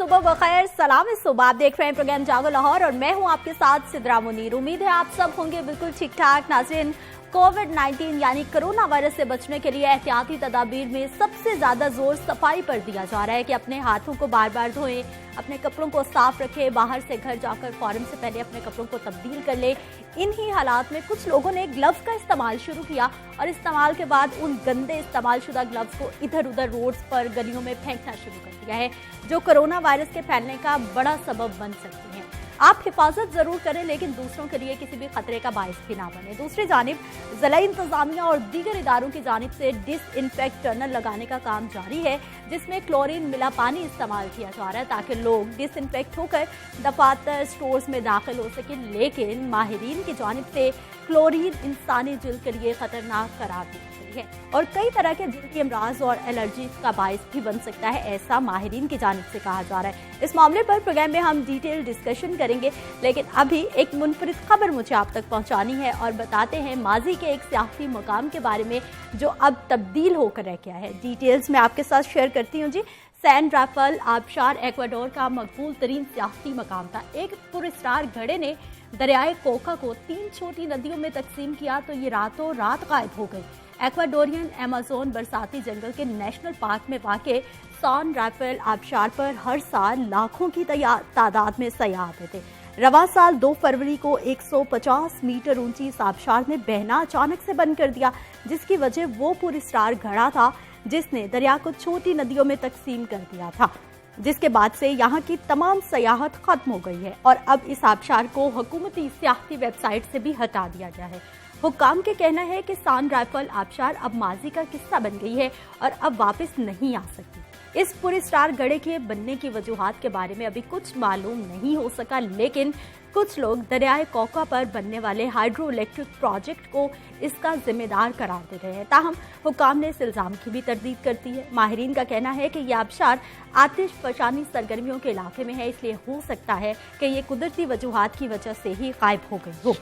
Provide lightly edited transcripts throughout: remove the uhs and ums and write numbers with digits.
सुबह बखैर, सलाम सुबह। आप देख रहे हैं प्रोग्राम जागो लाहौर और मैं हूं आपके साथ सिद्रा मुनीर। उम्मीद है आप सब होंगे बिल्कुल ठीक ठाक। नाज़रीन, कोविड-19 यानी कोरोना वायरस से बचने के लिए एहतियाती तदाबीर में सबसे ज्यादा जोर सफाई पर दिया जा रहा है कि अपने हाथों को बार बार धोएं, अपने कपड़ों को साफ रखें, बाहर से घर जाकर फौरन से पहले अपने कपड़ों को तब्दील कर ले। इन्हीं हालात में कुछ लोगों ने ग्लव्स का इस्तेमाल शुरू किया और इस्तेमाल के बाद उन गंदे इस्तेमाल शुदा ग्लव्स को इधर उधर रोड्स पर गलियों में फेंकना शुरू कर दिया है, जो कोरोना वायरस के फैलने का बड़ा सबब बन सकती है। आप हिफाजत जरूर करें, लेकिन दूसरों के लिए किसी भी खतरे का बायस भी ना बने। दूसरी जानिब जिला इंतजामिया और दीगर इदारों की जानिब से डिसइंफेक्ट टनल लगाने का काम जारी है, जिसमें क्लोरीन मिला पानी इस्तेमाल किया जा रहा है ताकि लोग डिसइंफेक्ट होकर दफातर स्टोर्स में दाखिल हो सके। लेकिन माहिरीन की जानिब से क्लोरीन इंसानी जिल्द के लिए खतरनाक करार दी गई है और कई तरह के जिल्दी अमराज और एलर्जी का बायस भी बन सकता है, ऐसा माहिरीन की जानिब से कहा जा रहा है। इस मामले पर प्रोग्राम में हम डिटेल डिस्कशन करेंगे, लेकिन अभी एक मुनफरिद खबर मुझे आप तक पहुंचानी है और बताते हैं माजी के एक सियाहती मकाम के बारे में जो अब तब्दील होकर रह गया है। डिटेल्स मैं आपके साथ शेयर करती हूँ जी। सैन राफेल आबशार एक्वाडोर का मकबूल तरीन सियाहती मकाम था। एक पुरस्कार घड़े ने दरियाए कोका को 3 छोटी नदियों में तकसीम किया तो ये रातों रात गायब हो गई। एक्वाडोरियन अमेज़न बरसाती जंगल के नेशनल पार्क में वाक़े सैन राफेल आबशार पर हर साल लाखों की तादाद में सयाह आते थे। रवा साल 2 फरवरी को 150 मीटर ऊंची इस आबशार ने बहना अचानक से बंद कर दिया, जिसकी वजह वो पुरस्कार घड़ा था जिसने दरिया को छोटी नदियों में तकसीम कर दिया था, जिसके बाद से यहाँ की तमाम सयाहत खत्म हो गई है और अब इस आबशार को हुकूमती सियाहती वेबसाइट से भी हटा दिया गया है। हुक्काम के कहना है कि सैन राफेल आबशार अब माजी का किस्सा बन गई है और अब वापस नहीं आ सकती। इस पुरस्कार गड़े के बनने की वजूहात के बारे में अभी कुछ मालूम नहीं हो सका, लेकिन कुछ लोग दरियाए कोका पर बनने वाले हाइड्रो इलेक्ट्रिक प्रोजेक्ट को इसका जिम्मेदार करार दे रहे हैं। ताहम हुक्काम ने इस इल्जाम की भी तरदीद करती है। माहिरीन का कहना है कि यह आबशार आतिश फशानी सरगर्मियों के इलाके में है, इसलिए हो सकता है कि ये कुदरती वजूहात की वजह से ही गायब हो गई हो।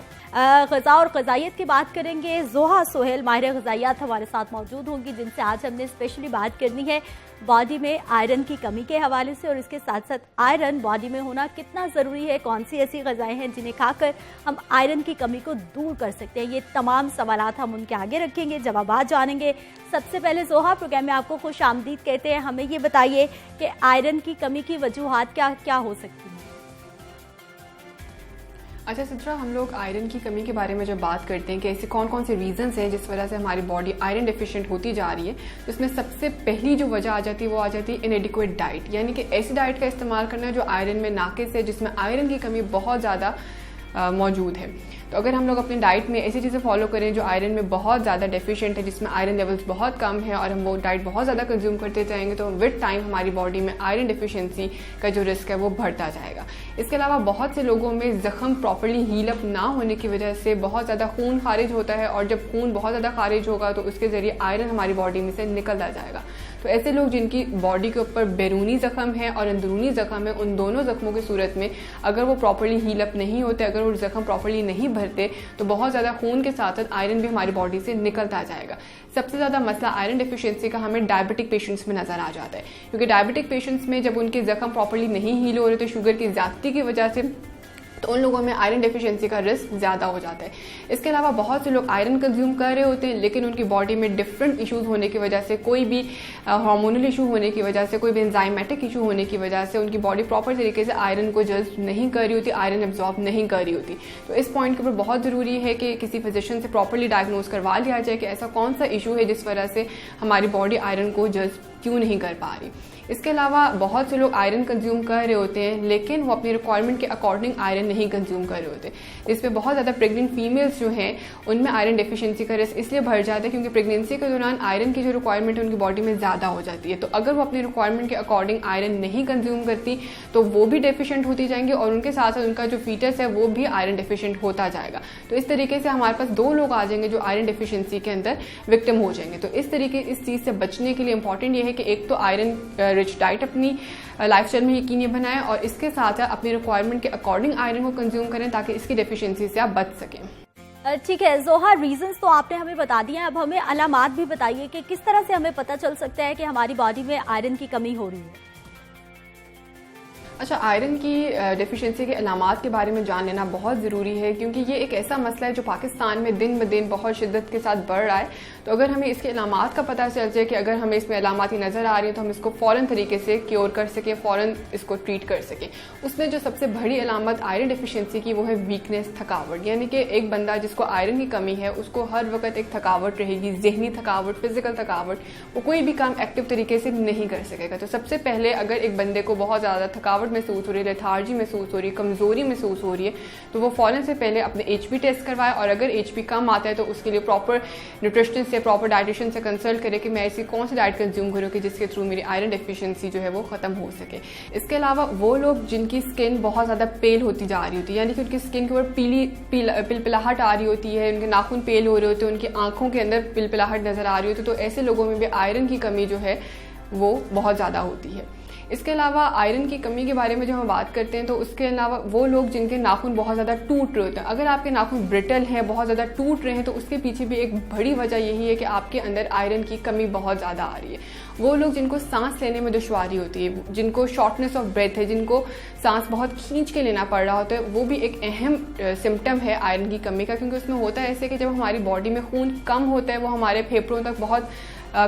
ग़ज़ा और ग़ज़ाइयत की बात करेंगे। जोहा सोहेल माहिर ग़ज़ाइयत हमारे साथ मौजूद होंगी, जिनसे आज हमने स्पेशली बात करनी है बॉडी में आयरन की कमी के हवाले से और इसके साथ साथ आयरन बॉडी में होना कितना ज़रूरी है, कौन सी ऐसी ग़ज़ाएँ हैं जिन्हें खाकर हम आयरन की कमी को दूर कर सकते हैं। ये तमाम सवालात हम उनके आगे रखेंगे, जवाबात जानेंगे। सबसे पहले जोहा, प्रोग्राम में आपको खुश आमदीद कहते हैं। हमें ये बताइए कि आयरन की कमी की वजूहात क्या क्या हो सकती हैं? अच्छा सिद्रा, हम लोग आयरन की कमी के बारे में जब बात करते हैं कि ऐसे कौन कौन से रीजंस हैं जिस वजह से हमारी बॉडी आयरन डेफिशिएंट होती जा रही है, तो इसमें सबसे पहली जो वजह आ जाती है वो आ जाती है इनएडिक्वेट डाइट, यानी कि ऐसी डाइट का इस्तेमाल करना जो आयरन में नाकिस है, जिसमें आयरन की कमी बहुत ज़्यादा मौजूद है। तो अगर हम लोग अपनी डाइट में ऐसी चीज़ें फॉलो करें जो आयरन में बहुत ज़्यादा डेफिशिएंट है, जिसमें आयरन लेवल्स बहुत कम है, और हम वो डाइट बहुत ज़्यादा कंज्यूम करते जाएंगे, तो विद टाइम हमारी बॉडी में आयरन डेफिशिएंसी का जो रिस्क है वो बढ़ता जाएगा। इसके अलावा बहुत से लोगों में जख्म प्रॉपर्ली हील अप ना होने की वजह से बहुत ज़्यादा खून खारिज होता है, और जब खून बहुत ज़्यादा खारिज होगा तो उसके ज़रिए आयरन हमारी बॉडी में से निकलता जाएगा। तो ऐसे लोग जिनकी बॉडी के ऊपर बैरूनी जख्म है और अंदरूनी जख्म है, उन दोनों जख्मों की सूरत में अगर वो प्रॉपर्ली हील अप नहीं होते, अगर वो जख्म प्रॉपर्ली नहीं भरते, तो बहुत ज़्यादा खून के साथ साथ आयरन भी हमारी बॉडी से निकलता जाएगा। सबसे ज़्यादा मसला आयरन डेफिशिएंसी का हमें डायबिटिक पेशेंट्स में नज़र आ जाता है, क्योंकि डायबिटिक पेशेंट्स में जब उनके जख्म प्रॉपर्ली नहीं हील हो रहे तो शुगर की ज़्यादती की वजह से तो उन लोगों में आयरन डेफिशिएंसी का रिस्क ज़्यादा हो जाता है। इसके अलावा बहुत से लोग आयरन कंज्यूम कर रहे होते हैं, लेकिन उनकी बॉडी में डिफरेंट इश्यूज होने की वजह से, कोई भी हार्मोनल इशू होने की वजह से, कोई भी एंजाइमेटिक इशू होने की वजह से उनकी बॉडी प्रॉपर तरीके से आयरन को जज्ब नहीं कर रही होती, आयरन एब्जॉर्ब नहीं कर रही होती। तो इस पॉइंट के ऊपर बहुत ज़रूरी है कि किसी फिजिशियन से प्रॉपरली डायग्नोज करवा लिया जाए कि ऐसा कौन सा इशू है जिस वजह से हमारी बॉडी आयरन को जज्ब क्यों नहीं कर पा रही। इसके अलावा बहुत से लोग आयरन कंज्यूम कर रहे होते हैं, लेकिन वो अपनी रिक्वायरमेंट के अकॉर्डिंग आयरन नहीं कंज्यूम कर रहे होते। इसमें बहुत ज़्यादा प्रेग्नेंट फीमेल्स जो हैं उनमें आयरन डेफिशिएंसी का रिस्क इसलिए बढ़ जाता है क्योंकि प्रेगनेंसी के दौरान आयरन की जो रिक्वायरमेंट है उनकी बॉडी में ज़्यादा हो जाती है। तो अगर वो अपनी रिक्वायरमेंट के अकॉर्डिंग आयरन नहीं कंज्यूम करती तो वो भी डेफिशिएंट होती जाएंगी, और उनके साथ साथ उनका जो फीटस है वो भी आयरन डेफिशिएंट होता जाएगा। तो इस तरीके से हमारे पास 2 लोग आ जाएंगे जो आयरन डेफिशिएंसी के अंदर विक्टिम हो जाएंगे। तो इस तरीके इस चीज़ से बचने के लिए इंपॉर्टेंट ये है कि एक तो आयरन रिच डाइट अपनी लाइफस्टाइल में यकीनी बनाएं, और इसके साथ अपनी रिक्वायरमेंट के अकॉर्डिंग आयरन को कंज्यूम करें ताकि इसकी डेफिशिएंसी से आप बच सकें। ठीक है जोहा, रीजंस तो आपने हमें बता दिए, अब हमें अलामात भी बताइए कि किस तरह से हमें पता चल सकता है कि हमारी बॉडी में आयरन की कमी हो रही है। अच्छा, आयरन की डेफिशिएंसी के अलामात के बारे में जान लेना बहुत ज़रूरी है, क्योंकि ये एक ऐसा मसला है जो पाकिस्तान में दिन ब दिन बहुत शिद्दत के साथ बढ़ रहा है। तो अगर हमें इसके अलामात का पता चल जाए कि अगर हमें इसमें अलामात ही नज़र आ रही है तो हम इसको फ़ौरन तरीके से क्योर कर सकें, फ़ौरन इसको ट्रीट कर सकें। उसमें जो सबसे बड़ी अलामत आयरन डेफिशिएंसी की वो है वीकनेस, थकावट। यानी कि एक बंदा जिसको आयरन की कमी है उसको हर वक्त एक थकावट रहेगी, जहनी थकावट, फिजिकल थकावट, वो कोई भी काम एक्टिव तरीके से नहीं कर सकेगा। तो सबसे पहले अगर एक बंदे को बहुत ज़्यादा थकावट महसूस हो रही है, लेथार्जी महसूस हो रही है, कमजोरी महसूस हो रही है, तो वो फौरन से पहले अपने HP टेस्ट करवाए, और अगर HP कम आता है तो उसके लिए प्रॉपर न्यूट्रिशनिस्ट से, प्रॉपर डाइटिशियन से कंसल्ट करे कि मैं ऐसी कौन सी डाइट कंज्यूम करूँ कि जिसके थ्रू मेरी आयरन डेफिशिएंसी जो है वो खत्म हो सके। इसके अलावा वो लोग जिनकी स्किन बहुत ज़्यादा पेल होती जा रही होती है, यानी कि उनकी स्किन के ऊपर पिलपिलाहट आ रही होती है, उनके नाखून पेल हो रहे होते हैं, उनकी आंखों के अंदर पिलपिलाहट नजर आ रही होती है, तो ऐसे लोगों में भी आयरन की कमी जो है वो बहुत ज़्यादा होती है। इसके अलावा आयरन की कमी के बारे में जब हम बात करते हैं तो उसके अलावा वो लोग जिनके नाखून बहुत ज़्यादा टूट रहे होते हैं, अगर आपके नाखून ब्रिटल हैं, बहुत ज़्यादा टूट रहे हैं, तो उसके पीछे भी एक बड़ी वजह यही है कि आपके अंदर आयरन की कमी बहुत ज़्यादा आ रही है। वो लोग जिनको सांस लेने में दुश्वारी होती है, जिनको शॉर्टनेस ऑफ ब्रेथ है, जिनको सांस बहुत खींच के लेना पड़ रहा होता है, वो भी एक अहम सिम्टम है आयरन की कमी का। क्योंकि उसमें होता है ऐसे कि जब हमारी बॉडी में खून कम होता है, वो हमारे फेफड़ों तक बहुत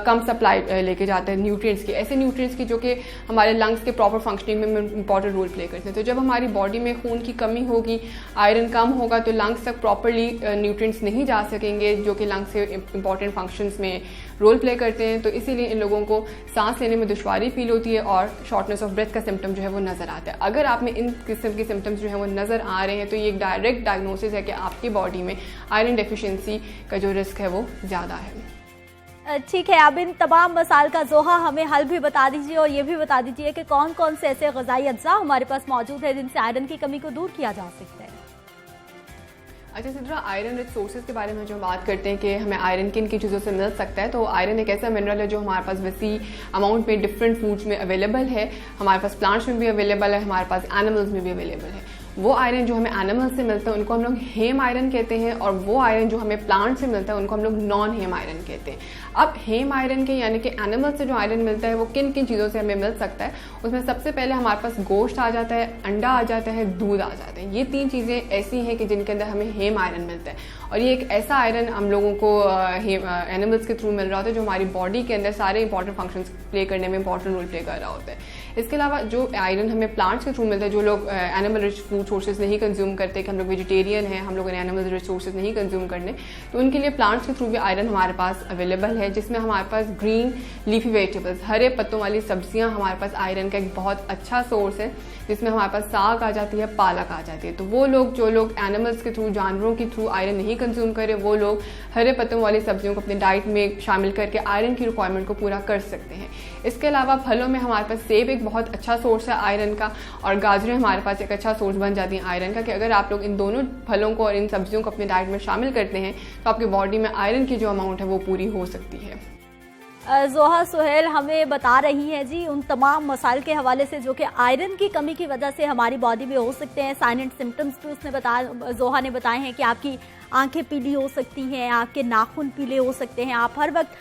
कम सप्लाई लेके जाता है न्यूट्रिएंट्स की, ऐसे न्यूट्रिएंट्स की जो कि हमारे लंग्स के प्रॉपर फंक्शनिंग में इंपॉर्टेंट रोल प्ले करते हैं। तो जब हमारी बॉडी में खून की कमी होगी, आयरन कम होगा, तो लंग्स तक प्रॉपरली न्यूट्रिएंट्स नहीं जा सकेंगे जो कि लंग्स के इंपॉर्टेंट फंक्शंस में रोल प्ले करते हैं। तो इसीलिए इन लोगों को सांस लेने में दुश्वारी फील होती है और शॉर्टनेस ऑफ ब्रेथ का सिम्टम जो है वो नजर आता है। अगर आप में इन किस्म के सिम्टम्स जो है वो नजर आ रहे हैं तो ये एक डायरेक्ट डायग्नोसिस है कि आपकी बॉडी में आयरन डेफिशिएंसी का जो रिस्क है वो ज़्यादा है। ठीक है, अब इन तमाम मसाइल का जोहा हमें हल भी बता दीजिए, और ये भी बता दीजिए कि कौन कौन से ऐसे ग़िज़ाई अज्जा हमारे पास मौजूद है जिनसे आयरन की कमी को दूर किया जा सकता है। अच्छा सिद्रा, आयरन रिच सोर्सेज के बारे में जो बात करते हैं कि हमें आयरन किन किन चीज़ों से मिल सकता है, तो आयरन एक ऐसा मिनरल है जो हमारे पास वसी अमाउंट में डिफरेंट फूड्स में अवेलेबल है। हमारे पास प्लांट्स में भी अवेलेबल है, हमारे पास एनिमल्स में भी अवेलेबल है। वो आयरन जो हमें एनिमल से मिलता है उनको हम लोग हेम आयरन कहते हैं, और वो आयरन जो हमें प्लांट से मिलता है उनको हम लोग नॉन हेम आयरन कहते हैं। अब हेम आयरन के यानी कि एनिमल से जो आयरन मिलता है वो किन किन चीज़ों से हमें मिल सकता है, उसमें सबसे पहले हमारे पास गोश्त आ जाता है, अंडा आ जाता है, दूध आ जाता है। ये तीन चीज़ें ऐसी हैं कि जिनके अंदर हमें हेम आयरन मिलता है, और ये एक ऐसा आयरन हम लोगों को एनिमल्स के थ्रू मिल रहा होता है जो हमारी बॉडी के अंदर सारे इंपॉर्टेंट फंक्शंस प्ले करने में इंपॉर्टेंट रोल प्ले कर रहा होता है। इसके अलावा जो आयरन हमें प्लांट्स के थ्रू मिलता है, जो लोग एनिमल रिच फूड सोर्सेज नहीं कंज्यूम करते, कि हम लोग वेजिटेरियन हैं, हम लोग एनिमल रिच सोर्सेज नहीं कंज्यूम करने, तो उनके लिए प्लांट्स के थ्रू भी आयरन हमारे पास अवेलेबल है, जिसमें हमारे पास ग्रीन लीफी वेजिटेबल्स, हरे पत्तों वाली सब्जियां हमारे पास आयरन का एक बहुत अच्छा सोर्स है, जिसमें हमारे पास साग आ जाती है, पालक आ जाती है। तो वो लोग जो लोग एनिमल्स के थ्रू, जानवरों के थ्रू आयरन नहीं कंज्यूम करे, वो लोग हरे पत्तों वाली सब्जियों को अपने डाइट में शामिल करके आयरन की रिक्वायरमेंट को पूरा कर सकते हैं। इसके अलावा फलों में हमारे पास सेब एक बहुत अच्छा सोर्स है आयरन का, और गाजरें हमारे पास एक अच्छा सोर्स बन जाती हैं आयरन का, कि अगर आप लोग इन दोनों फलों को और इन सब्जियों को अपने डाइट में शामिल करते हैं तो आपकी बॉडी में आयरन की जो अमाउंट है वो पूरी हो सकती है। जोहा सुहेल हमें बता रही हैं जी उन तमाम मसाइल के हवाले से जो कि आयरन की कमी की वजह से हमारी बॉडी में हो सकते हैं। साइन एंड सिम्टम्स भी उसने जोहा ने बताए हैं कि आपकी आंखें पीली हो सकती हैं, आपके नाखून पीले हो सकते हैं, आप हर वक्त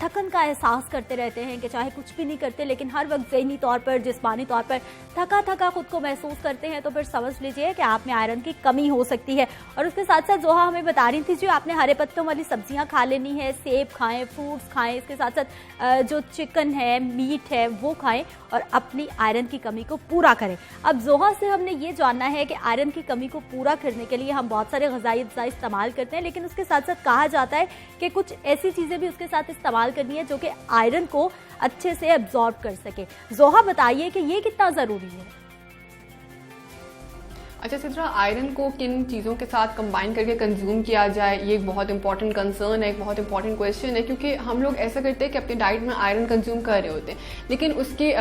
थकन का एहसास करते रहते हैं कि चाहे कुछ भी नहीं करते लेकिन हर वक्त ज़हनी तौर पर, जिस्मानी तौर पर थका थका खुद को महसूस करते हैं, तो फिर समझ लीजिए कि आप में आयरन की कमी हो सकती है। और उसके साथ साथ जोहा हमें बता रही थी जो आपने हरे पत्तों वाली सब्जियां खा लेनी है, सेब खाएं, फ्रूट्स खाएं, इसके साथ साथ जो चिकन है, मीट है वो खाएं और अपनी आयरन की कमी को पूरा करें। अब जोहा से हमने ये जानना है कि आयरन की कमी को पूरा करने के लिए हम बहुत सारे ग़िज़ाई अज्जा इस्तेमाल करते हैं, लेकिन उसके साथ साथ कहा जाता है कि कुछ ऐसी चीज़ें भी उसके साथ इस्तेमाल करनी है जो कि आयरन को अच्छे से एब्जॉर्ब कर सके। जोहा बताइए कि ये कितना ज़रूरी है। अच्छा सिद्रा, आयरन को किन चीज़ों के साथ कंबाइन करके कंज्यूम किया जाए, ये एक बहुत इंपॉर्टेंट कंसर्न है, एक बहुत इंपॉर्टेंट क्वेश्चन है, क्योंकि हम लोग ऐसा करते हैं कि अपनी डाइट में आयरन कंज्यूम कर रहे होते हैं लेकिन उसके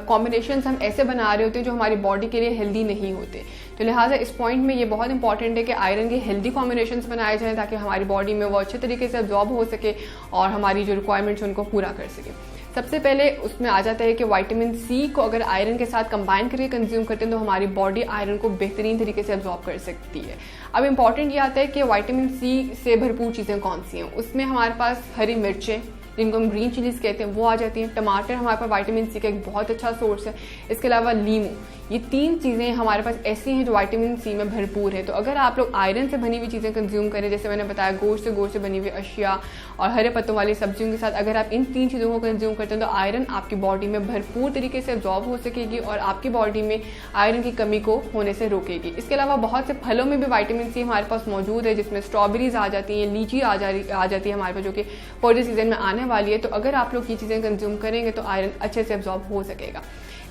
कॉम्बिनेशंस हम ऐसे बना रहे होते हैं जो हमारी बॉडी के लिए हेल्दी नहीं होते। तो लिहाजा इस पॉइंट में ये बहुत इंपॉर्टेंट है कि आयरन के हेल्दी कॉम्बिनेशंस बनाए जाएँ ताकि हमारी बॉडी में वो अच्छे तरीके से एब्जॉर्ब हो सके और हमारी जो रिक्वायरमेंट्स उनको पूरा कर सके। सबसे पहले उसमें आ जाता है कि विटामिन सी को अगर आयरन के साथ कंबाइन करके कंज्यूम करते हैं तो हमारी बॉडी आयरन को बेहतरीन तरीके से एब्जॉर्ब कर सकती है। अब इंपॉर्टेंट ये आता है कि विटामिन सी से भरपूर चीज़ें कौन सी हैं। उसमें हमारे पास हरी मिर्चें जिनको हम ग्रीन चिलीज कहते हैं वो आ जाती हैं। टमाटर हमारे पास विटामिन सी का एक बहुत अच्छा सोर्स है। इसके अलावा नींबू, ये 3 चीज़ें हमारे पास ऐसी हैं जो विटामिन सी में भरपूर है। तो अगर आप लोग आयरन से बनी हुई चीज़ें कंज्यूम करें, जैसे मैंने बताया गोश्त से बनी हुई अशिया और हरे पत्तों वाली सब्जियों के साथ अगर आप इन 3 चीज़ों को कंज्यूम करते हैं तो आयरन आपकी बॉडी में भरपूर तरीके से एब्जॉर्ब हो सकेगी और आपकी बॉडी में आयरन की कमी को होने से रोकेगी। इसके अलावा बहुत से फलों में भी विटामिन सी हमारे पास मौजूद है, जिसमें स्ट्रॉबेरीज आ जाती हैं, लीची आ जाती है हमारे पास, जो कि फॉर सीजन में आने वाली है। तो अगर आप लोग ये चीज़ें कंज्यूम करेंगे तो आयरन अच्छे से एब्जॉर्ब हो सकेगा।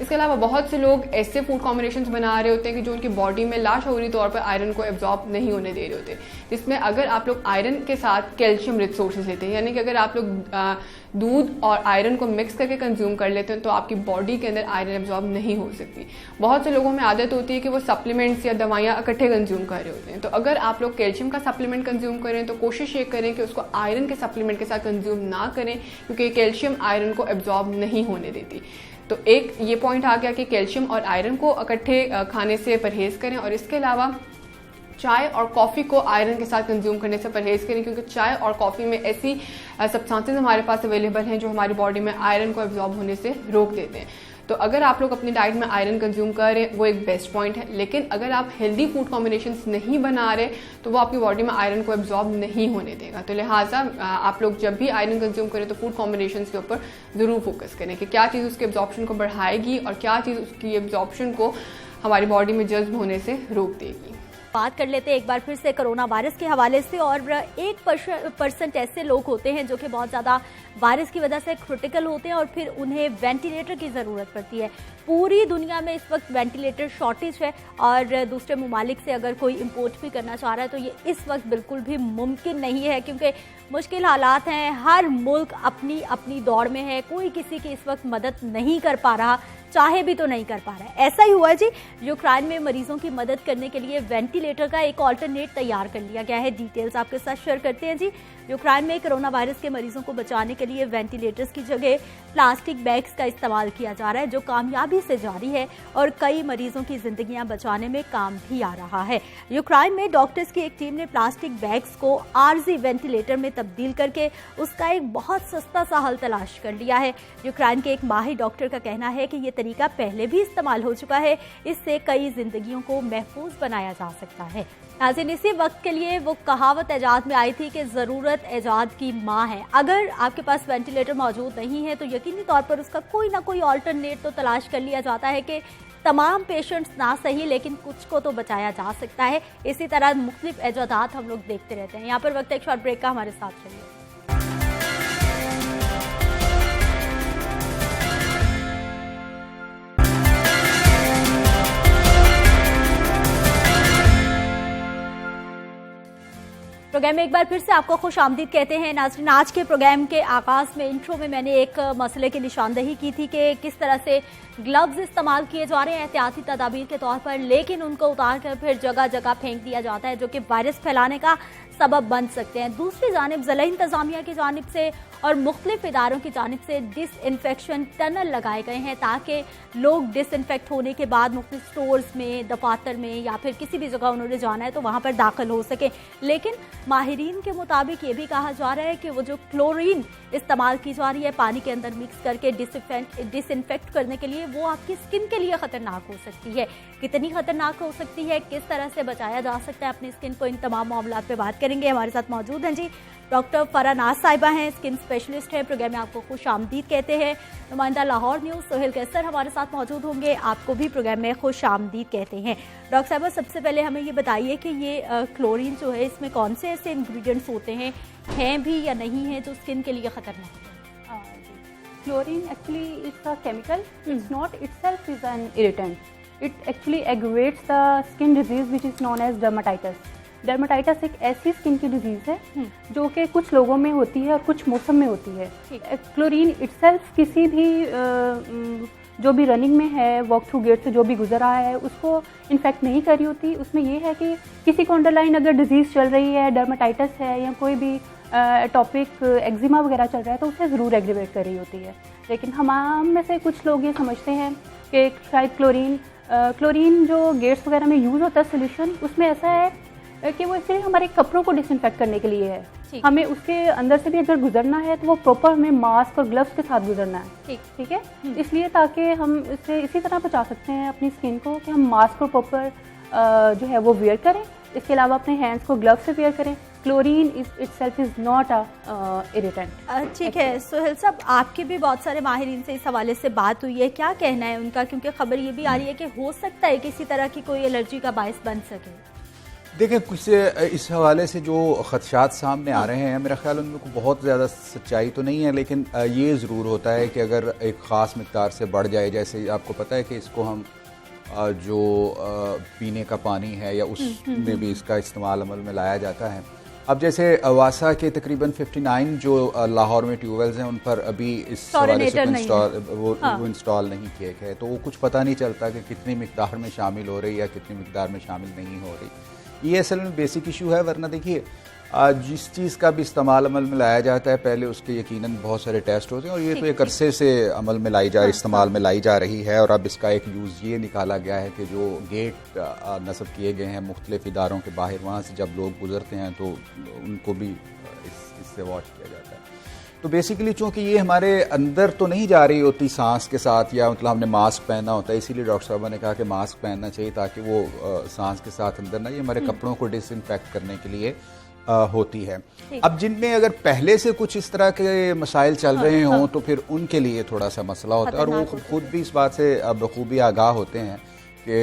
इसके अलावा बहुत से लोग ऐसे फूड कॉम्बिनेशंस बना रहे होते हैं कि जो उनकी बॉडी में लाशऊरी तौर पर आयरन को एब्जॉर्ब नहीं होने दे रहे होते, जिसमें अगर आप लोग आयरन के साथ कैल्शियम रिच सोर्सेज लेते हैं, यानी कि अगर आप लोग दूध और आयरन को मिक्स करके कंज्यूम कर लेते हैं तो आपकी बॉडी के अंदर आयरन एब्जॉर्ब नहीं हो सकती। बहुत से लोगों में आदत होती है कि वो सप्लीमेंट्स या दवाइयाँ इकट्ठे कंज्यूम कर रहे होते हैं। तो अगर आप लोग कैल्शियम का सप्लीमेंट कंज्यूम करें तो कोशिश ये करें कि उसको आयरन के सप्लीमेंट के साथ कंज्यूम ना करें, क्योंकि कैल्शियम आयरन को एब्जॉर्ब नहीं होने देती। तो एक ये पॉइंट आ गया कि कैल्शियम और आयरन को इकट्ठे खाने से परहेज करें। और इसके अलावा चाय और कॉफ़ी को आयरन के साथ कंज्यूम करने से परहेज करें, क्योंकि चाय और कॉफ़ी में ऐसी सब्सटेंसेस हमारे पास अवेलेबल हैं जो हमारी बॉडी में आयरन को एब्जॉर्ब होने से रोक देते हैं। तो अगर आप लोग अपनी डाइट में आयरन कंज्यूम कर रहे हैं वो एक बेस्ट पॉइंट है, लेकिन अगर आप हेल्दी फूड कॉम्बिनेशंस नहीं बना रहे तो वो आपकी बॉडी में आयरन को एब्जॉर्ब नहीं होने देगा। तो लिहाजा आप लोग जब भी आयरन कंज्यूम करें तो फूड कॉम्बिनेशंस के ऊपर ज़रूर फोकस करें कि क्या चीज़ उसके एब्जॉर्प्शन को बढ़ाएगी और क्या चीज़ उसकी एब्जॉर्प्शन को हमारी बॉडी में जज्ब होने से रोक देगी। बात कर लेते हैं एक बार फिर से कोरोना वायरस के हवाले से। और 1% ऐसे लोग होते हैं जो कि बहुत ज़्यादा वायरस की वजह से क्रिटिकल होते हैं और फिर उन्हें वेंटिलेटर की ज़रूरत पड़ती है। पूरी दुनिया में इस वक्त वेंटिलेटर शॉर्टेज है और दूसरे ममालिक से अगर कोई इंपोर्ट भी करना चाह रहा है तो ये इस वक्त बिल्कुल भी मुमकिन नहीं है, क्योंकि मुश्किल हालात हैं। हर मुल्क अपनी अपनी दौड़ में है, कोई किसी की इस वक्त मदद नहीं कर पा रहा, चाहे भी तो नहीं कर पा रहा है। ऐसा ही हुआ जी, यूक्रेन में मरीजों की मदद करने के लिए वेंटिलेटर का एक ऑल्टरनेट तैयार कर लिया गया है। डिटेल्स आपके साथ शेयर करते हैं जी। यूक्रेन में कोरोना वायरस के मरीजों को बचाने के लिए वेंटिलेटर्स की जगह प्लास्टिक बैग्स का इस्तेमाल किया जा रहा है, जो कामयाबी से जारी है और कई मरीजों की जिंदगियां बचाने में काम भी आ रहा है। यूक्रेन में डॉक्टर्स की एक टीम ने प्लास्टिक बैग्स को आरजी वेंटिलेटर में तब्दील करके उसका एक बहुत सस्ता सा हल तलाश कर लिया है। यूक्रेन के एक माहिर डॉक्टर का कहना है कि ये तरीका पहले भी इस्तेमाल हो चुका है, इससे कई जिंदगियों को महफूज बनाया जा सकता है। नाज़रीन, इसी वक्त के लिए वो कहावत इजाद में आई थी कि ज़रूरत इजाद की माँ है। अगर आपके पास वेंटिलेटर मौजूद नहीं है तो यकीनी तौर पर उसका कोई ना कोई ऑल्टरनेट तो तलाश कर लिया जाता है कि तमाम पेशेंट्स ना सही लेकिन कुछ को तो बचाया जा सकता है। इसी तरह मुख्तलिफ इजादात हम लोग देखते रहते हैं। यहाँ पर वक्त एक शॉर्ट ब्रेक का, हमारे साथ चलिए। प्रोग्राम में एक बार फिर से आपको खुश आमदीद कहते हैं। नाज़रीन, आज के प्रोग्राम के आगाज़ में इंट्रो में मैंने एक मसले की निशानदही की थी कि किस तरह से ग्लव्स इस्तेमाल किए जा रहे हैं एहतियाती तदाबीर के तौर पर, लेकिन उनको उतार कर फिर जगह जगह फेंक दिया जाता है, जो कि वायरस फैलाने का सबब बन सकते हैं। दूसरी जानिब ज़िला इंतज़ामिया की जानिब से और मुख्तलिफ इदारों की जानिब से डिसइंफेक्शन टनल लगाए गए हैं ताकि लोग डिसइंफेक्ट होने के बाद मुख्तलिफ स्टोर्स में, दफातर में या फिर किसी भी जगह उन्होंने जाना है तो वहाँ पर दाखिल हो सके। लेकिन माहिरीन के मुताबिक ये भी कहा जा रहा है कि वो जो क्लोरीन इस्तेमाल की जा रही है पानी के अंदर मिक्स करके डिसइंफेक्ट करने के लिए, वो आपकी स्किन के लिए ख़तरनाक हो सकती है। कितनी ख़तरनाक हो सकती है, किस तरह से बचाया जा सकता है अपनी स्किन को, इन तमाम मामलों पे बात करेंगे। हमारे साथ मौजूद हैं जी डॉक्टर फराह नाज साहिबा हैं, स्किन स्पेशलिस्ट हैं। प्रोग्राम में आपको खुश आमदीद कहते हैं। नुमाइंदा लाहौर न्यूज़ सोहेल कैसर हमारे साथ मौजूद होंगे, आपको भी प्रोग्राम में खुश आमदीद कहते हैं। डॉक्टर साहिबा, सबसे पहले हमें ये बताइए कि ये क्लोरीन जो है इसमें कौन से ऐसे इंग्रेडिएंट्स होते हैं भी या नहीं है जो स्किन के लिए ख़तरनाक है? Chlorine actually is a chemical. It's not itself is an irritant. It actually aggravates the skin disease which is known as dermatitis. Dermatitis एक ऐसी स्किन की डिजीज़ है जो कि कुछ लोगों में होती है और कुछ मौसम में होती है। क्लोरीन इटसेल्फ किसी भी जो भी रनिंग में है, वॉक थ्रू गेट से जो भी गुजर रहा है, उसको इन्फेक्ट नहीं कर रही होती। उसमें ये है कि किसी को अंडरलाइन अगर डिजीज़ चल रही है, डर्माटाइटिस है या कोई भी टॉपिक एक्जिमा वगैरह चल रहा है तो उसे ज़रूर एग्रीवेट कर रही होती है। लेकिन हम में से कुछ लोग ये समझते हैं कि शायद क्लोरीन जो गेट्स वगैरह में यूज़ होता है सोल्यूशन, उसमें ऐसा है कि वो एक्चुअली हमारे कपड़ों को डिसइंफेक्ट करने के लिए है। ठीक। हमें उसके अंदर से भी अगर गुजरना है तो वो प्रॉपर हमें मास्क और ग्लव्स के साथ गुजरना है। ठीक है, इसलिए ताकि हम इसे इसी तरह बचा सकते हैं अपनी स्किन को कि हम मास्क को प्रॉपर जो है वो वेयर करें। इसके अलावा अपने हैंड्स को ग्लव्स से वेयर करें। Chlorine itself is not a irritant. ठीक है सोहेल साहब, आपके भी बहुत सारे माहिरीन से इस हवाले से बात हुई है, क्या कहना है उनका? क्योंकि खबर ये भी आ रही है कि हो सकता है किसी तरह की कोई एलर्जी का बायस बन सके। देखें, कुछ इस हवाले से जो खदशात सामने आ रहे हैं, मेरा ख्याल उनमें को बहुत ज़्यादा सच्चाई तो नहीं है, लेकिन ये ज़रूर होता है कि अगर एक ख़ास मिक़दार से बढ़ जाए, जैसे आपको पता है कि इसको हम जो पीने का पानी है या उसमें भी इसका इस्तेमाल अमल में लाया जाता है। अब जैसे वासा के तकरीबन 59 जो लाहौर में ट्यूबवेल्स हैं, उन पर अभी इस हवाले से वो इंस्टॉल नहीं किए गए, तो वो कुछ पता नहीं चलता कि कितनी मिक़दार में शामिल हो रही है या कितनी मिक़दार में शामिल नहीं हो रही। ये असल में बेसिक इशू है। वरना देखिए, जिस चीज़ का भी इस्तेमाल अमल में लाया जाता है, पहले उसके यकीनन बहुत सारे टेस्ट होते हैं, और ये तो एक अरसे से अमल में इस्तेमाल में लाई जा रही है। और अब इसका एक यूज़ ये निकाला गया है कि जो गेट नस्ब किए गए हैं मुख्तलिफ इदारों के बाहर, वहाँ से जब लोग गुजरते हैं तो उनको भी इससे वॉच किया जाता है। तो बेसिकली चूँकि ये हमारे अंदर तो नहीं जा रही होती सांस के साथ, या मतलब हमने मास्क पहनना होता है, इसीलिए डॉक्टर साहबा ने कहा कि मास्क पहनना चाहिए ताकि वो सांस के साथ अंदर ना, ये हमारे कपड़ों को डिसइंफेक्ट करने के लिए होती है। अब जिनमें अगर पहले से कुछ इस तरह के मसाइल चल रहे हों तो फिर उनके लिए थोड़ा सा मसला होता है, और वो खुद भी इस बात से बखूबी आगाह होते हैं कि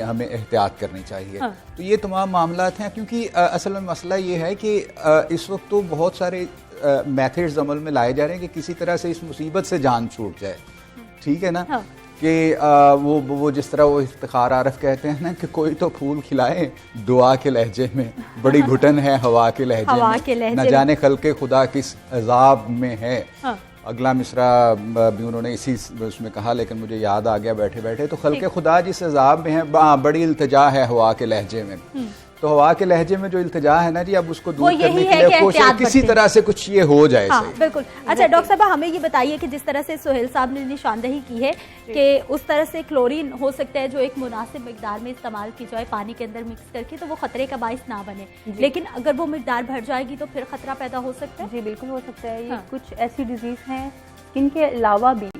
हमें एहतियात करनी चाहिए। तो ये तमाम मामलात हैं, क्योंकि असल में मसला ये है कि इस वक्त तो बहुत सारे मेथड्स अमल में लाए जा रहे हैं कि किसी तरह से इस मुसीबत से जान छूट जाए। ठीक है ना, कि वो जिस तरह वो इफ्तिखार आरफ कहते हैं ना कि कोई तो फूल खिलाए दुआ के लहजे में, बड़ी घुटन है हवा के लहजे में, न जाने खल्के खुदा किस अजाब में है। अगला मिसरा भी उन्होंने इसी उसमें कहा, लेकिन मुझे याद आ गया बैठे बैठे। तो खल्के खुदा जिस अजाब में है, बड़ी इल्तिजा है हवा के लहजे में। तो हवा के लहजे में जो इल्तिजा है ना जी, अब उसको दूर करने के लिए कोशिश किसी तरह से कुछ ये हो जाए। हाँ, बिल्कुल। अच्छा डॉक्टर साहब, हमें ये बताइए कि जिस तरह से सोहेल साहब ने निशानदही की है कि उस तरह से क्लोरीन हो सकता है जो एक मुनासिब मिकदार में इस्तेमाल की जाए पानी के अंदर मिक्स करके, तो वो खतरे का बाइस ना बने, लेकिन अगर वो मिकदार बढ़ जाएगी तो फिर खतरा पैदा हो सकता है। जी बिल्कुल हो सकता है। ये कुछ ऐसी डिजीज हैं, स्किन के अलावा भी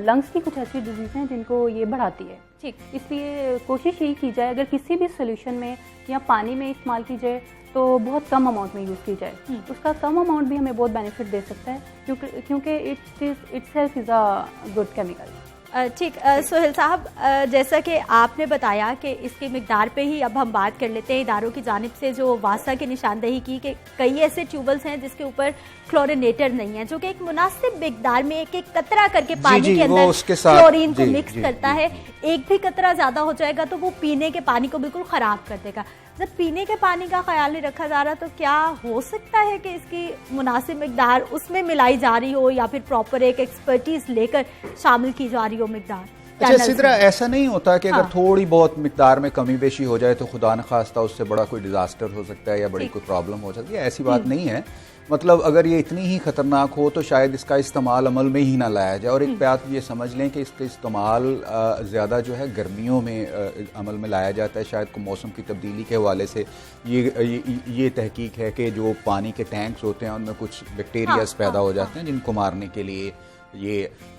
लंग्स की कुछ ऐसी डिजीज हैं जिनको ये बढ़ाती है। ठीक, इसलिए कोशिश यही की जाए अगर किसी भी सोल्यूशन में या पानी में इस्तेमाल की जाए तो बहुत कम अमाउंट में यूज़ की जाए। उसका कम अमाउंट भी हमें बहुत बेनिफिट दे सकता है, क्योंकि itself is a good chemical. ठीक, सोहेल साहब, जैसा कि आपने बताया कि इसकी मिकदार पे ही अब हम बात कर लेते हैं। इदारों की जानिब से जो वासा की निशानदही की कि कई ऐसे ट्यूबवेल्स हैं जिसके ऊपर क्लोरिनेटर नहीं है, जो कि एक मुनासिब मिकदार में एक एक कतरा करके पानी के अंदर क्लोरीन को मिक्स करता है। एक भी कतरा ज्यादा हो जाएगा तो वो पीने के पानी को बिल्कुल खराब कर देगा। जब पीने के पानी का ख्याल नहीं रखा जा रहा, तो क्या हो सकता है कि इसकी मुनासिब मिकदार उसमें मिलाई जा रही हो, या फिर प्रॉपर एक एक्सपर्टीज लेकर शामिल की जा रही हो मिकदार? अच्छा, इसी तरह ऐसा नहीं होता कि अगर थोड़ी बहुत मिकदार में कमी बेशी हो जाए तो खुदा न खास्ता उससे बड़ा कोई डिजास्टर हो सकता है या बड़ी कोई प्रॉब्लम हो सकती है। ऐसी बात नहीं है। मतलब अगर ये इतनी ही खतरनाक हो तो शायद इसका इस्तेमाल अमल में ही ना लाया जाए। और एक बात ये समझ लें कि इसका इस्तेमाल ज़्यादा जो है गर्मियों में अमल में लाया जाता है। शायद को मौसम की तब्दीली के हवाले से ये तहकीक है कि जो पानी के टैंक्स होते हैं उनमें कुछ बैक्टीरियाज पैदा हो जाते हैं जिनको मारने के लिए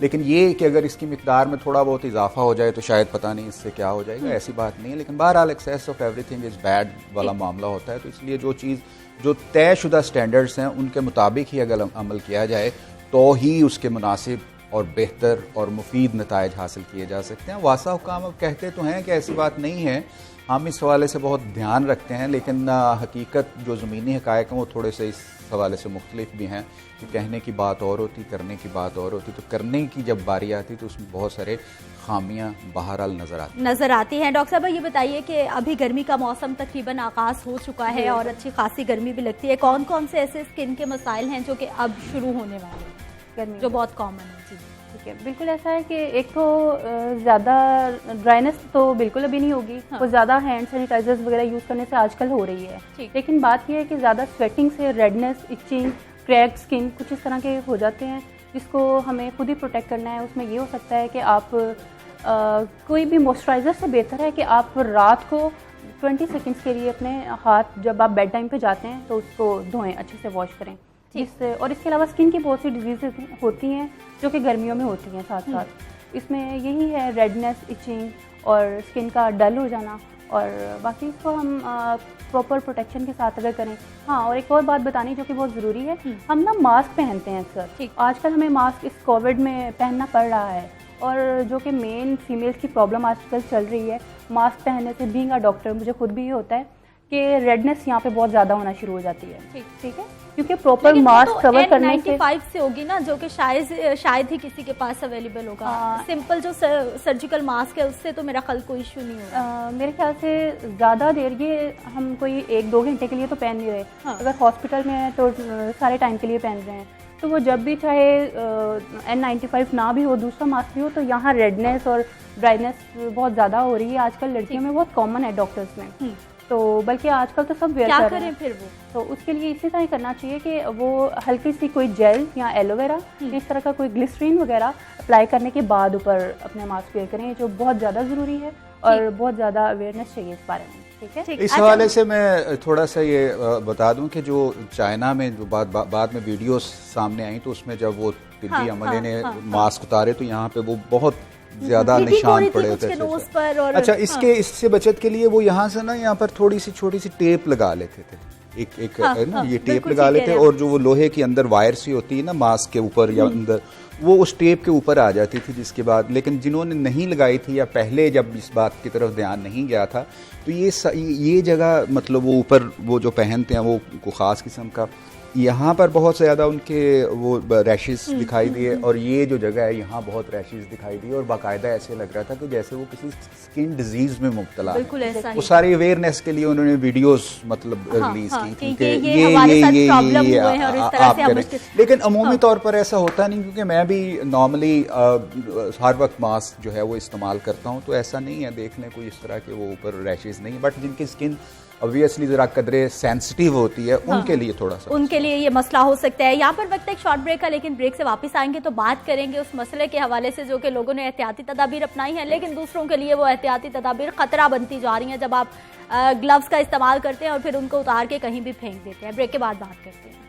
लेकिन ये कि अगर इसकी मिकदार में थोड़ा बहुत इजाफा हो जाए तो शायद पता नहीं इससे क्या हो जाएगा, ऐसी बात नहीं है। लेकिन बहरहाल excess of everything is bad वाला मामला होता है। तो इसलिए जो चीज़ जो तयशुदा स्टैंडर्ड्स हैं उनके मुताबिक ही अगर अमल किया जाए तो ही उसके मुनासिब और बेहतर और मुफीद नताइज हासिल किए जा सकते हैं। वासा हुकाम अब कहते तो हैं कि ऐसी बात नहीं है, हम इस हवाले से बहुत ध्यान रखते हैं, लेकिन हकीकत जो ज़मीनी हक़ाइक़ हैं वो थोड़े से इस हवाले से मुख्तलिफ भी हैं कि कहने की बात और होती, करने की बात और होती। तो करने की जब बारी आती तो उसमें बहुत सारे खामियां बहरहाल नज़र आती हैं। डॉक्टर साहब, ये बताइए कि अभी गर्मी का मौसम तकरीबन आगाज़ हो चुका है और अच्छी खासी गर्मी भी लगती है। कौन कौन से ऐसे स्किन के मसाइल हैं जो कि अब शुरू होने वाले हैं, गर्मी जो बहुत कॉमन है? जी ठीक है, बिल्कुल ऐसा है कि एक तो ज़्यादा ड्राइनेस तो बिल्कुल अभी नहीं होगी। वो ज़्यादा हैंड सैनिटाइजर्स वगैरह यूज़ करने से आजकल हो रही है, लेकिन बात यह है कि ज़्यादा स्वेटिंग से रेडनेस, इचिंग, क्रैक स्किन कुछ इस तरह के हो जाते हैं जिसको हमें खुद ही प्रोटेक्ट करना है। उसमें ये हो सकता है कि आप कोई भी मॉइस्चराइज़र से बेहतर है कि आप रात को 20 सेकंड्स के लिए अपने हाथ जब आप बेड टाइम पे जाते हैं तो उसको धोएं, अच्छे से वॉश करें। जिससे और इसके अलावा स्किन की बहुत सी डिजीज होती हैं जो कि गर्मियों में होती हैं साथ साथ। इसमें यही है रेडनेस, इचिंग और स्किन का डल हो जाना, और बाकी इसको हम प्रॉपर प्रोटेक्शन के साथ अगर करें। हाँ, और एक और बात बतानी जो कि बहुत ज़रूरी है, हम ना मास्क पहनते हैं अक्सर। आजकल हमें मास्क इस कोविड में पहनना पड़ रहा है, और जो कि मेन फीमेल्स की प्रॉब्लम आजकल चल रही है मास्क पहनने से। बीइंग अ डॉक्टर मुझे खुद भी ये होता है कि रेडनेस यहाँ पे बहुत ज़्यादा होना शुरू हो जाती है। ठीक है, क्योंकि प्रॉपर मास्क कवर करने से N95 से होगी ना, जो कि शायद ही किसी के पास अवेलेबल होगा। सिंपल जो सर्जिकल मास्क है उससे तो मेरा ख्याल कोई इशू नहीं होगा। मेरे ख्याल से ज़्यादा देर ये हम कोई 1-2 घंटे के लिए तो पहन नहीं रहे। अगर हॉस्पिटल में है तो सारे टाइम के लिए पहन रहे हैं, तो वो जब भी चाहे N95 ना भी हो, दूसरा मास्क भी हो, तो यहाँ रेडनेस और ड्राइनेस बहुत ज़्यादा हो रही है आजकल लड़कियों में, बहुत कॉमन है डॉक्टर्स में। तो बल्कि आजकल तो सब वेयर कर रहे हैं। फिर वो तो उसके लिए इसी तरह करना चाहिए कि वो हल्की सी कोई जेल या एलोवेरा इस तरह का कोई ग्लिसरीन वगैरह अप्लाई करने के बाद ऊपर अपने मास्क वेयर करें, जो बहुत ज़्यादा ज़रूरी है और बहुत ज़्यादा अवेयरनेस चाहिए इस बारे में। ठीक है, इस हवाले से मैं थोड़ा सा ये बता दूं कि जो चाइना में जो बाद में वीडियोस सामने आई, तो उसमें जब वो तिब्बती अमले ने मास्क उतारे तो यहाँ पे वो बहुत ज्यादा निशान पड़े होते हैं। अच्छा, इससे बचत के लिए वो यहाँ से ना, यहाँ पर थोड़ी सी छोटी सी टेप लगा लेते थे, एक ना ये टेप लगा लेते, और जो वो लोहे के अंदर वायर सी होती है ना मास्क के ऊपर या अंदर, वो उस टेप के ऊपर आ जाती थी। जिसके बाद लेकिन जिन्होंने नहीं लगाई थी या पहले जब इस बात की तरफ ध्यान नहीं गया था, तो ये जगह मतलब वो ऊपर वो जो पहनते हैं वो को ख़ास किस्म का, यहाँ पर बहुत ज़्यादा उनके वो रैशेस दिखाई दिए, और ये जो जगह है यहाँ बहुत रैशेस दिखाई दिए, और बाकायदा ऐसे लग रहा था कि जैसे वो किसी स्किन डिजीज में मुब्तला है। वो सारे अवेयरनेस के लिए उन्होंने वीडियोस मतलब रिलीज की थी कि ये आप करें। लेकिन अमूमी तौर पर ऐसा होता नहीं, क्योंकि मैं भी नॉर्मली हर वक्त मास्क जो है वो इस्तेमाल करता हूँ, तो ऐसा नहीं है, देख लें कोई इस तरह के वो ऊपर रैशेस नहीं है। बट जिनकी स्किन ऑब्वियसली जरा कदरे सेंसिटिव होती है, उनके लिए थोड़ा सा, उनके लिए ये मसला हो सकता है। यहाँ पर वक्त एक शॉर्ट ब्रेक का, लेकिन ब्रेक से वापस आएंगे तो बात करेंगे उस मसले के हवाले से जो कि लोगों ने एहतियाती तदाबीर अपनाई है, लेकिन दूसरों के लिए वो एहतियाती तदाबीर खतरा बनती जा रही हैं जब आप ग्लव्स का इस्तेमाल करते हैं और फिर उनको उतार के कहीं भी फेंक देते हैं। ब्रेक के बाद बात करते हैं।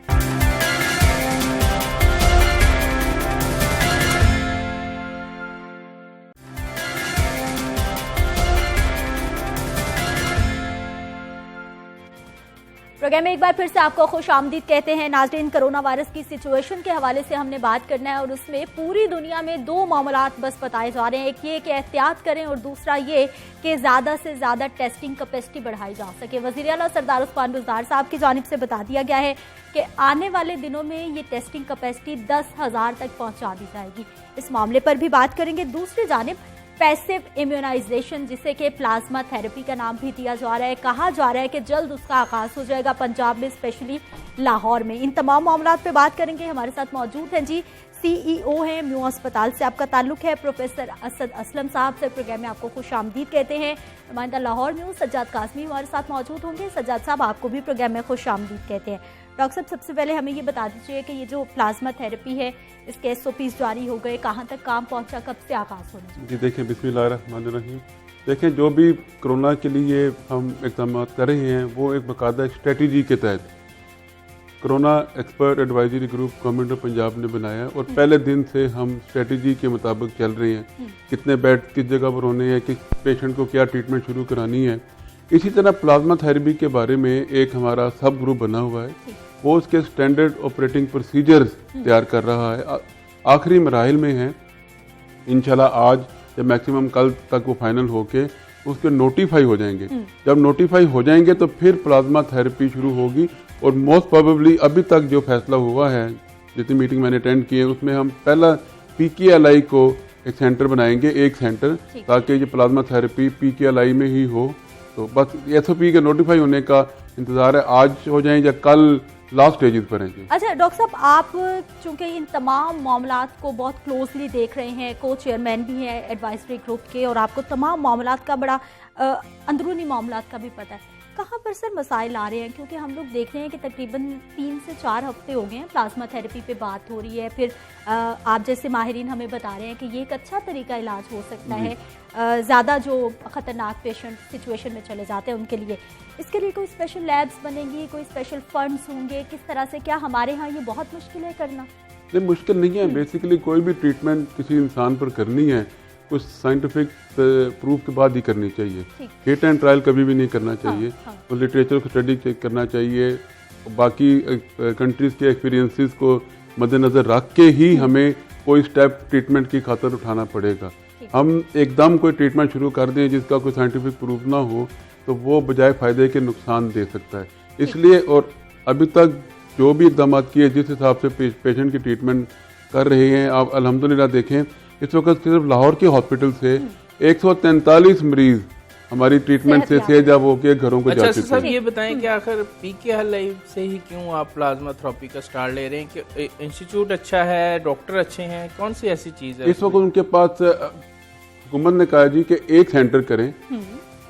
प्रोग्राम में एक बार फिर से आपको खुश आमदीद कहते हैं। नाज़रीन, कोरोना वायरस की सिचुएशन के हवाले से हमने बात करना है, और उसमें पूरी दुनिया में 2 मामलात बस बताए जा रहे हैं। एक ये कि एहतियात करें, और दूसरा ये कि ज़्यादा से ज़्यादा टेस्टिंग कैपेसिटी बढ़ाई जा सके। वज़ीर आला सरदार उस्मान बुज़दार साहब की जानिब से बता दिया गया है कि आने वाले दिनों में ये टेस्टिंग कैपेसिटी 10,000 तक पहुँचा दी जाएगी। इस मामले पर भी बात करेंगे। दूसरी जानिब पैसिव इम्यूनाइजेशन, जिसे कि प्लाज्मा थेरेपी का नाम भी दिया जा रहा है, कहा जा रहा है कि जल्द उसका आगाज हो जाएगा पंजाब में, स्पेशली लाहौर में। इन तमाम मामलों पे बात करेंगे। हमारे साथ मौजूद हैं जी, CEO हैं म्यू अस्पताल से आपका ताल्लुक है, प्रोफेसर असद असलम साहब से प्रोग्राम में आपको खुश आमदीद कहते हैं। नुमाइंदा लाहौर म्यू सज्जाद कासमी हमारे साथ मौजूद होंगे। सज्जाद साहब, आपको भी प्रोग्राम में खुश आमदीद कहते हैं। डॉक्टर साहब, सबसे पहले हमें ये बता दीजिए कि ये जो प्लाज्मा थेरेपी है, इसके SOPs जारी हो गए, कहाँ तक काम पहुँचा, कब से आगाज होने? जी देखिए, बिस्मिल्लाहिर्रहमानिर्रहीम। देखें, जो भी कोरोना के लिए हम इक़दाम कर रहे हैं वो एक बाकायदा स्ट्रेटजी के तहत corona expert advisory group government of Punjab ने बनाया, और पहले दिन से हम स्ट्रेटजी के मुताबिक चल रहे हैं। कितने बेड किस जगह पर होने हैं, किस पेशेंट को क्या ट्रीटमेंट शुरू करानी है। इसी तरह प्लाज्मा थेरेपी के बारे में एक हमारा सब ग्रुप बना हुआ है, वो उसके स्टैंडर्ड ऑपरेटिंग प्रोसीजर्स तैयार कर रहा है, आखिरी मराहिल में है। इंशाल्लाह आज या मैक्सिमम कल तक वो फाइनल होके उसके नोटिफाई हो जाएंगे। जब नोटिफाई हो जाएंगे तो फिर प्लाज्मा थेरेपी शुरू होगी, और मोस्ट प्रोबेबली अभी तक जो फैसला हुआ है, जितनी मीटिंग मैंने अटेंड की है, उसमें हम पहला PKLI को एक सेंटर बनाएंगे, एक सेंटर, ताकि ये प्लाज्मा थेरेपी PKLI में ही हो। तो बस SOP के नोटिफाई होने का इंतजार है, आज हो जाए या कल लास्ट स्टेजेस पर हैं। अच्छा डॉक्टर साहब, आप चूंकि इन तमाम मामलात को बहुत क्लोजली देख रहे हैं, को चेयरमैन भी हैं एडवाइजरी ग्रुप के, और आपको तमाम मामलात का बड़ा अंदरूनी मामलात का भी पता है, कहाँ पर सर मसाइल आ रहे हैं? क्योंकि हम लोग देख रहे हैं कि तकरीबन 3 से 4 हफ्ते हो गए हैं प्लाज्मा थेरेपी पे बात हो रही है, फिर आप जैसे माहिरीन हमें बता रहे हैं कि ये एक अच्छा तरीका इलाज हो सकता है ज़्यादा जो ख़तरनाक पेशेंट सिचुएशन में चले जाते हैं उनके लिए। इसके लिए कोई स्पेशल लैब्स बनेंगी, कोई स्पेशल फंड्स होंगे, किस तरह से? क्या हमारे यहाँ ये बहुत मुश्किल है करना? नहीं, मुश्किल नहीं है। बेसिकली कोई भी ट्रीटमेंट किसी इंसान पर करनी है कुछ साइंटिफिक प्रूफ के बाद ही करनी चाहिए। हिट एंड ट्रायल कभी भी नहीं करना चाहिए। तो लिटरेचर को स्टडी करना चाहिए, बाकी कंट्रीज़ के एक्सपीरियंसेस को मद्देनज़र रख के ही हमें कोई स्टेप ट्रीटमेंट की खातर उठाना पड़ेगा। हम एकदम कोई ट्रीटमेंट शुरू कर दें जिसका कोई साइंटिफिक प्रूफ ना हो तो वो बजाय फ़ायदे के नुकसान दे सकता है। इसलिए और अभी तक जो भी इक़दाम किए जिस हिसाब से पेशेंट की ट्रीटमेंट कर रहे हैं, आप अल्हम्दुलिल्लाह देखें इस वक्त सिर्फ लाहौर के हॉस्पिटल से 143 मरीज हमारी ट्रीटमेंट से सेहतयाब होकर घरों को जा चुके हैं। सर ये बताएं कि आखिर पीकेएल लाइव से ही क्यों आप प्लाज्मा थेरेपी का स्टार्ट ले रहे हैं? कि इंस्टीट्यूट अच्छा है, डॉक्टर अच्छे हैं, कौन सी ऐसी चीज़ है? इस वक्त उनके पास हुकूमत ने कहा जी कि एक सेंटर करें।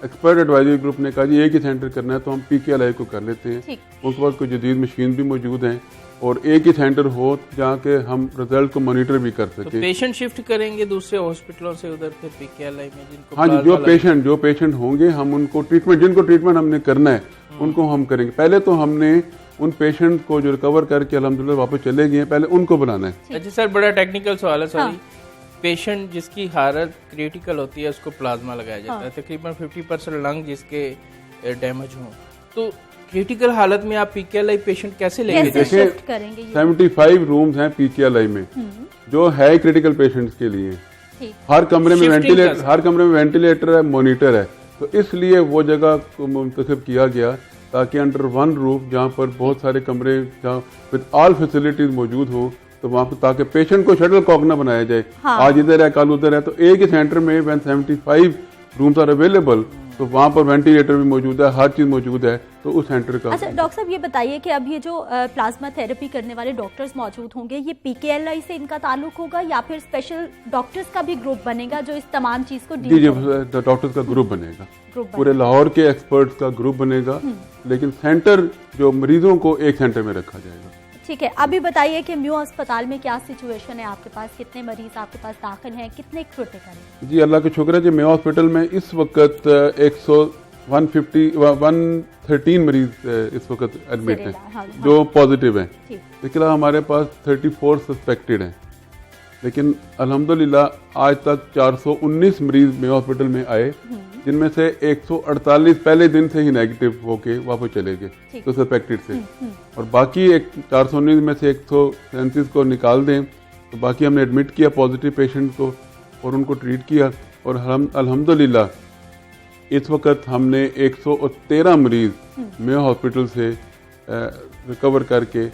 एक्सपर्ट एडवाइजरी ग्रुप ने कहा जी एक ही सेंटर करना है तो हम पीकेएल को कर लेते हैं। उनके पास कोई जदीद मशीन भी मौजूद हैं और एक ही सेंटर हो जहाँ के हम रिजल्ट को मॉनिटर भी कर सकें। तो पेशेंट शिफ्ट करेंगे दूसरे हॉस्पिटलों से उधर फिर पीकेएल में जिनको? हाँ जी, जो पेशेंट होंगे हम उनको जिनको ट्रीटमेंट हमने करना है उनको हम करेंगे। पहले तो हमने उन पेशेंट को जो रिकवर करके अल्हम्दुलिल्लाह वापस चले गए हैं पहले उनको बनाना है। अच्छा सर, बड़ा टेक्निकल सवाल है, सॉरी। पेशेंट जिसकी हालत क्रिटिकल होती है उसको प्लाज्मा लगाया जाता है, तकरीबन 50% लंग जिसके डैमेज हों, तो क्रिटिकल हालत में आप पीकेएल पेशेंट कैसे लेंगे? शिफ्ट करेंगे? 75 रूम्स हैं पीकेएल में जो है क्रिटिकल पेशेंट्स के लिए। हर कमरे में वेंटिलेटर है, मॉनिटर है। तो इसलिए वो जगह को मुंतखब किया गया ताकि अंडर वन रूफ जहाँ पर बहुत सारे कमरे विद ऑल फैसिलिटीज मौजूद हो, तो वहाँ पर ताकि पेशेंट को शटल कॉक ना बनाया जाए। आज इधर है कल उधर है। तो एक ही सेंटर में 75 रूम्स आर अवेलेबल, तो वहाँ पर वेंटिलेटर भी मौजूद है, हर चीज मौजूद है। तो उस सेंटर का अच्छा डॉक्टर साहब ये बताइए कि अब ये जो प्लाज्मा थेरेपी करने वाले डॉक्टर्स मौजूद होंगे, ये पीकेएल से इनका ताल्लुक होगा या फिर स्पेशल डॉक्टर्स का भी ग्रुप बनेगा जो इस तमाम चीज को डील जी डॉक्टर्स का ग्रुप बनेगा, पूरे लाहौर के एक्सपर्ट्स का ग्रुप बनेगा। लेकिन सेंटर जो मरीजों को एक सेंटर में रखा जाएगा। ठीक है, अभी बताइए कि म्यू अस्पताल में क्या सिचुएशन है आपके पास? कितने मरीज आपके पास दाखिल हैं, कितने क्रिटिकल हैं? जी अल्लाह का शुक्र है जी, म्यू हॉस्पिटल में इस वक्त 113 मरीज इस वक्त एडमिट हैं जो पॉजिटिव हैं। लेकिन हमारे पास 34 सस्पेक्टेड हैं। लेकिन अल्हम्दुलिल्लाह आज तक 419 मरीज म्यू हॉस्पिटल में आए, जिनमें से 148 पहले दिन से ही नेगेटिव होके वापस चले गए तो सस्पेक्टेड से, और बाकी 419 में से 137 को निकाल दें तो बाकी हमने एडमिट किया पॉजिटिव पेशेंट को और उनको ट्रीट किया। और अल्हम्दुलिल्लाह इस वक्त हमने 113 मरीज मेयो हॉस्पिटल से रिकवर करके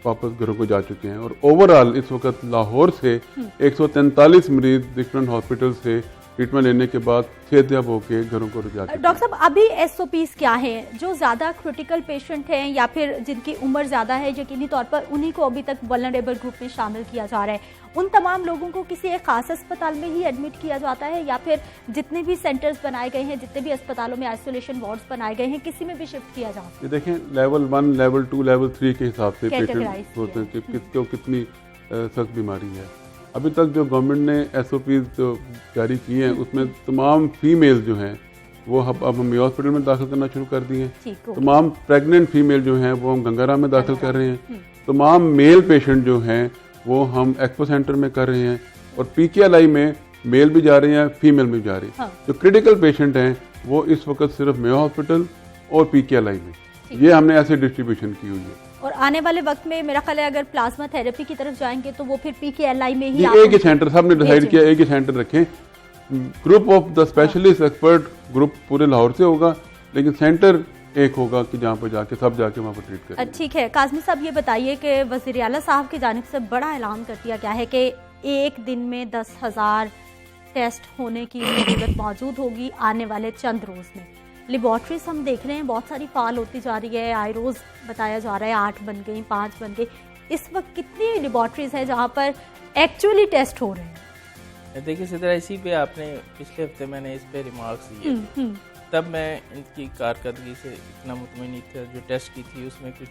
वापस घरों को जा चुके हैं। और ओवरऑल इस वक्त लाहौर से 143 मरीज डिफरेंट हॉस्पिटल से ट्रीटमेंट लेने के बाद सेहतयाब होकर घरों को जा चुके हैं। डॉक्टर साहब अभी एसओपीज क्या हैं? जो ज्यादा क्रिटिकल पेशेंट हैं या फिर जिनकी उम्र ज्यादा है, यकीनी तौर पर उन्हीं को अभी तक वल्नरेबल ग्रुप में शामिल किया जा रहा है। उन तमाम लोगों को किसी एक खास अस्पताल में ही एडमिट किया जाता है या फिर जितने भी सेंटर्स बनाए गए हैं, जितने भी अस्पतालों में आइसोलेशन वार्ड्स बनाए गए हैं, किसी में भी शिफ्ट किया जाता है? देखें, लेवल 1, लेवल 2, लेवल 3 के हिसाब से पेशेंट होते हैं कि किसको कितनी सख्त बीमारी है। अभी तक जो गवर्नमेंट ने एसओपीज जो जारी की हैं उसमें तमाम फीमेल जो हैं वो अब हम हॉस्पिटल में दाखिल करना शुरू कर दिए हैं। तमाम प्रेग्नेंट फीमेल जो हैं वो हम गंगाराम में दाखिल कर रहे हैं। तमाम मेल पेशेंट जो हैं वो हम एक्सपो सेंटर में कर रहे हैं। और पीकेएल में मेल भी जा रहे हैं, फीमेल भी जा रहे हैं। जो क्रिटिकल पेशेंट हैं वो इस वक्त सिर्फ मेयो हॉस्पिटल और पीकेएल में, ये हमने ऐसे डिस्ट्रीब्यूशन की हुई है। और आने वाले वक्त में मेरा ख्याल है अगर प्लाज्मा थेरेपी की तरफ जाएंगे तो वो फिर पीकेएल में ही एक ही सेंटर सबने डिसाइड किया, एक ही सेंटर रखें। Group of the specialist expert group पूरे लाहौर से होगा, लेकिन सेंटर एक होगा कि जहाँ पर जाके सब जाके वहाँ पर ट्रीट करें। ठीक है, काज़मी साहब ये बताइए कि वज़ीर आला साहब की जानिब से बड़ा ऐलान कर दिया गया है कि एक दिन में 10,000 टेस्ट होने की जरूरत मौजूद होगी आने वाले चंद रोज में। लेबॉर्ट्रीज हम देख रहे हैं बहुत सारी फाल होती जा रही है। आईरोज बताया जा रहा है 8 बन गई, 5 बन गई। इस वक्त कितनी लेबॉर्ट्रीज है जहाँ पर एक्चुअली टेस्ट हो रहे हैं? देखिए सिद्रा, इसी पे आपने पिछले हफ्ते मैंने इस पे रिमार्क्स दिए। तब मैं इनकी कारकर्दगी से इतना मुतमईन नहीं था। जो टेस्ट की थी उसमें कुछ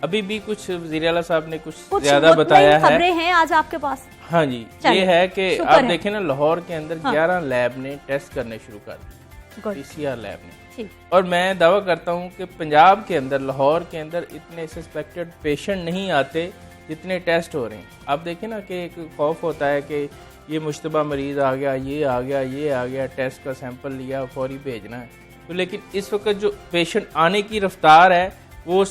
अभी भी कुछ वज़ीर आला साहब ने कुछ ज्यादा बताया है। खबरें हैं आज आपके पास? हाँ जी, ये है कि आप देखें ना, लाहौर के अंदर 11 लैब ने टेस्ट करने शुरू कर दिए, PCR लैब ने। और मैं दावा करता हूँ कि पंजाब के अंदर, लाहौर के अंदर इतने सस्पेक्टेड पेशेंट नहीं आते जितने टेस्ट हो रहे हैं। आप देखें ना कि एक खौफ होता है कि ये मुश्तबा मरीज आ गया, ये आ गया, ये आ गया, टेस्ट का सैंपल लिया, फौरी भेजना है। तो लेकिन इस वक्त जो पेशेंट आने की रफ्तार है वो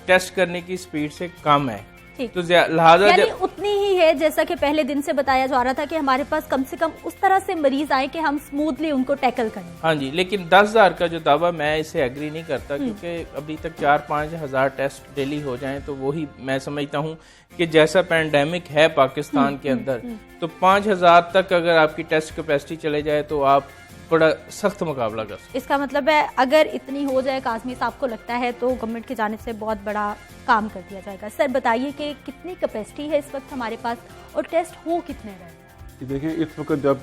टेस्ट करने की स्पीड से कम है। तो लिहाजा यानी उतनी ही है जैसा कि पहले दिन से बताया जा रहा था कि हमारे पास कम से कम उस तरह से मरीज आए कि हम स्मूथली उनको टैकल करें। हाँ जी, लेकिन 10,000 का जो दावा, मैं इसे एग्री नहीं करता, क्योंकि अभी तक 4-5 हज़ार टेस्ट डेली हो जाएं तो वही मैं समझता हूँ कि जैसा पैंडेमिक है पाकिस्तान के अंदर, तो 5,000 तक अगर आपकी टेस्ट कैपेसिटी चले जाए तो आप बड़ा सख्त मुकाबला कर सकते। इसका मतलब है अगर इतनी हो जाए, काज़मी साहब को लगता है तो गवर्नमेंट की जानिब से बहुत बड़ा काम कर दिया जाएगा। सर बताइए कि कितनी कैपेसिटी है इस वक्त हमारे पास और टेस्ट हो कितने रहे? देखें, इस वक्त जब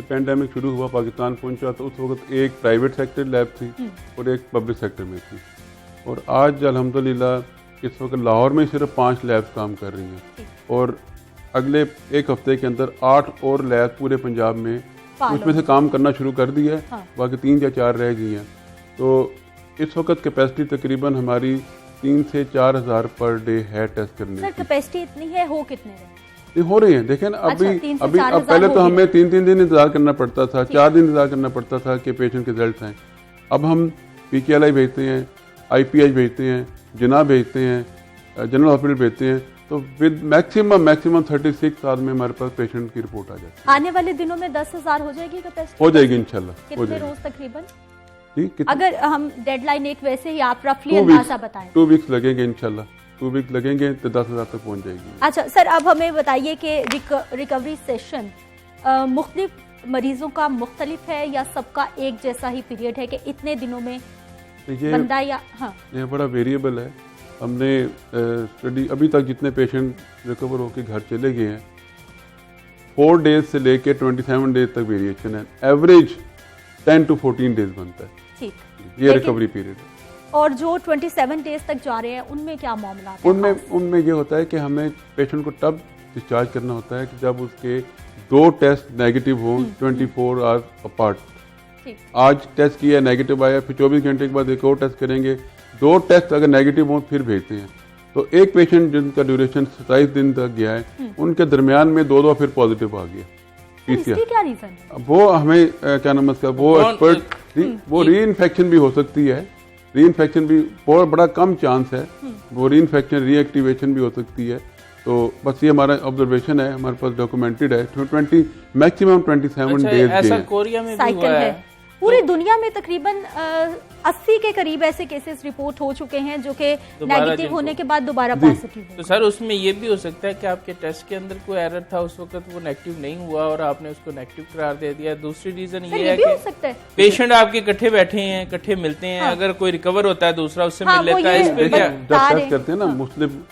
पैंडेमिक शुरू हुआ, पाकिस्तान पहुंचा, तो उस वक्त एक प्राइवेट सेक्टर लैब थी और एक पब्लिक सेक्टर में थी। और आज अल्हम्दुलिल्लाह इस वक्त लाहौर में सिर्फ 5 लैब्स काम कर रही हैं और अगले एक हफ्ते के अंदर 8 और लैब पूरे पंजाब में उसमें से काम करना शुरू कर दिया है। हाँ। बाकी 3 या 4 रह गई हैं। तो इस वक्त कैपेसिटी तकरीबन हमारी 3 से 4 हज़ार पर डे है टेस्ट करने की। कैपेसिटी इतनी है, हो कितने रहे? हो रही है। देखें ना, अभी अब पहले तो हमें 3-3 दिन इंतजार करना पड़ता था, 4 दिन इंतजार करना पड़ता था कि पेशेंट के रिजल्ट आए। अब हम PKLI भेजते हैं, IPH भेजते हैं, जिना भेजते हैं, जनरल हॉस्पिटल भेजते हैं, तो विद मैक्सिमम 36 आवर में हमारे पास पेशेंट की रिपोर्ट आ जाती है। आने वाले दिनों में 10,000 हो जाएगी कैपेसिटी? हो जाएगी इंशाल्लाह। कितने रोज तकरीबन? अगर हम डेडलाइन एक वैसे ही आप रफली अंदाजा बताएं। 2 वीक्स लगेंगे इंशाल्लाह। 2 वीक लगेंगे तो 10,000 तक पहुंच जाएगी। अच्छा सर, अब हमें बताइए कि रिकवरी सेशन मुख्तलिफ मरीजों का मुख्तलिफ है या सबका एक जैसा ही पीरियड है कि इतने दिनों में बंदा या? हाँ, ये बड़ा वेरिएबल है। हमने स्टडी अभी तक जितने पेशेंट रिकवर होकर घर चले गए हैं, 4 डेज से लेके 27 डेज तक वेरिएशन है। एवरेज 10 to 14 डेज बनता है। ठीक, ये रिकवरी पीरियड है। और जो 27 डेज तक जा रहे हैं उनमें क्या मामला है? उनमें ये होता है कि हमें पेशेंट को तब डिस्चार्ज करना होता है कि जब उसके 2 टेस्ट नेगेटिव हो 24 आवर्स अपार्ट। आज टेस्ट किया, नेगेटिव आया, फिर 24 घंटे के बाद एक और टेस्ट करेंगे। 2 टेस्ट अगर नेगेटिव हो फिर भेजते हैं। तो एक पेशेंट जिनका ड्यूरेशन 27 दिन तक गया है, उनके दरमियान में 2 फिर पॉजिटिव आ गया। इसकी क्या रीजन है? वो हमें क्या नाम है उसका, वो एक्सपर्ट, वो री इन्फेक्शन भी हो सकती है। री इन्फेक्शन भी बहुत बड़ा कम चांस है, वो री इन्फेक्शन रीएक्टिवेशन भी हो सकती है। तो बस ये हमारा ऑब्जर्वेशन है, हमारे पास डॉक्यूमेंटेड है। 20 मैक्सिमम 27 डेज ऐसा कोरिया में भी हुआ है। पूरी दुनिया में तकरीबन 80 के करीब ऐसे केसेस रिपोर्ट हो चुके हैं जो कि नेगेटिव होने के बाद दोबारा पॉजिटिव है। तो सर उसमें ये भी हो सकता है कि आपके टेस्ट के अंदर कोई एरर था, उस वक्त वो नेगेटिव नहीं हुआ और आपने उसको नेगेटिव करार दे दिया। दूसरी रीजन ये है कि पेशेंट आपके इकट्ठे बैठे हैं, इकट्ठे मिलते हैं, अगर कोई रिकवर होता है दूसरा उससे मिल लेता है। इस पे क्या जब टेस्ट करते हैं ना, मुस्लिम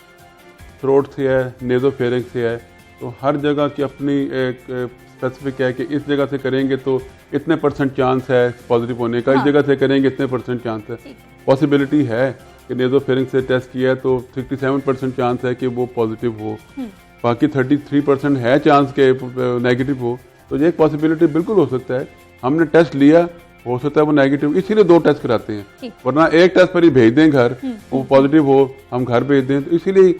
थ्रोट से है, नेजोफेरिंक्स से है, तो हर जगह की अपनी एक स्पेसिफिक है कि इस जगह से करेंगे तो इतने % चांस है पॉजिटिव होने का, इस जगह से करेंगे इतने % चांस है। पॉसिबिलिटी है कि नेजोफेरिंक्स से टेस्ट किया है तो 67% चांस है कि वो पॉजिटिव हो, बाकी 33% है चांस के नेगेटिव हो। तो ये एक पॉसिबिलिटी बिल्कुल हो सकता है। हमने टेस्ट लिया, हो सकता है वो नेगेटिव, इसीलिए 2 टेस्ट कराते हैं, वरना एक टेस्ट पर ही भेज दें घर, वो पॉजिटिव हो हम घर भेज दें। तो इसीलिए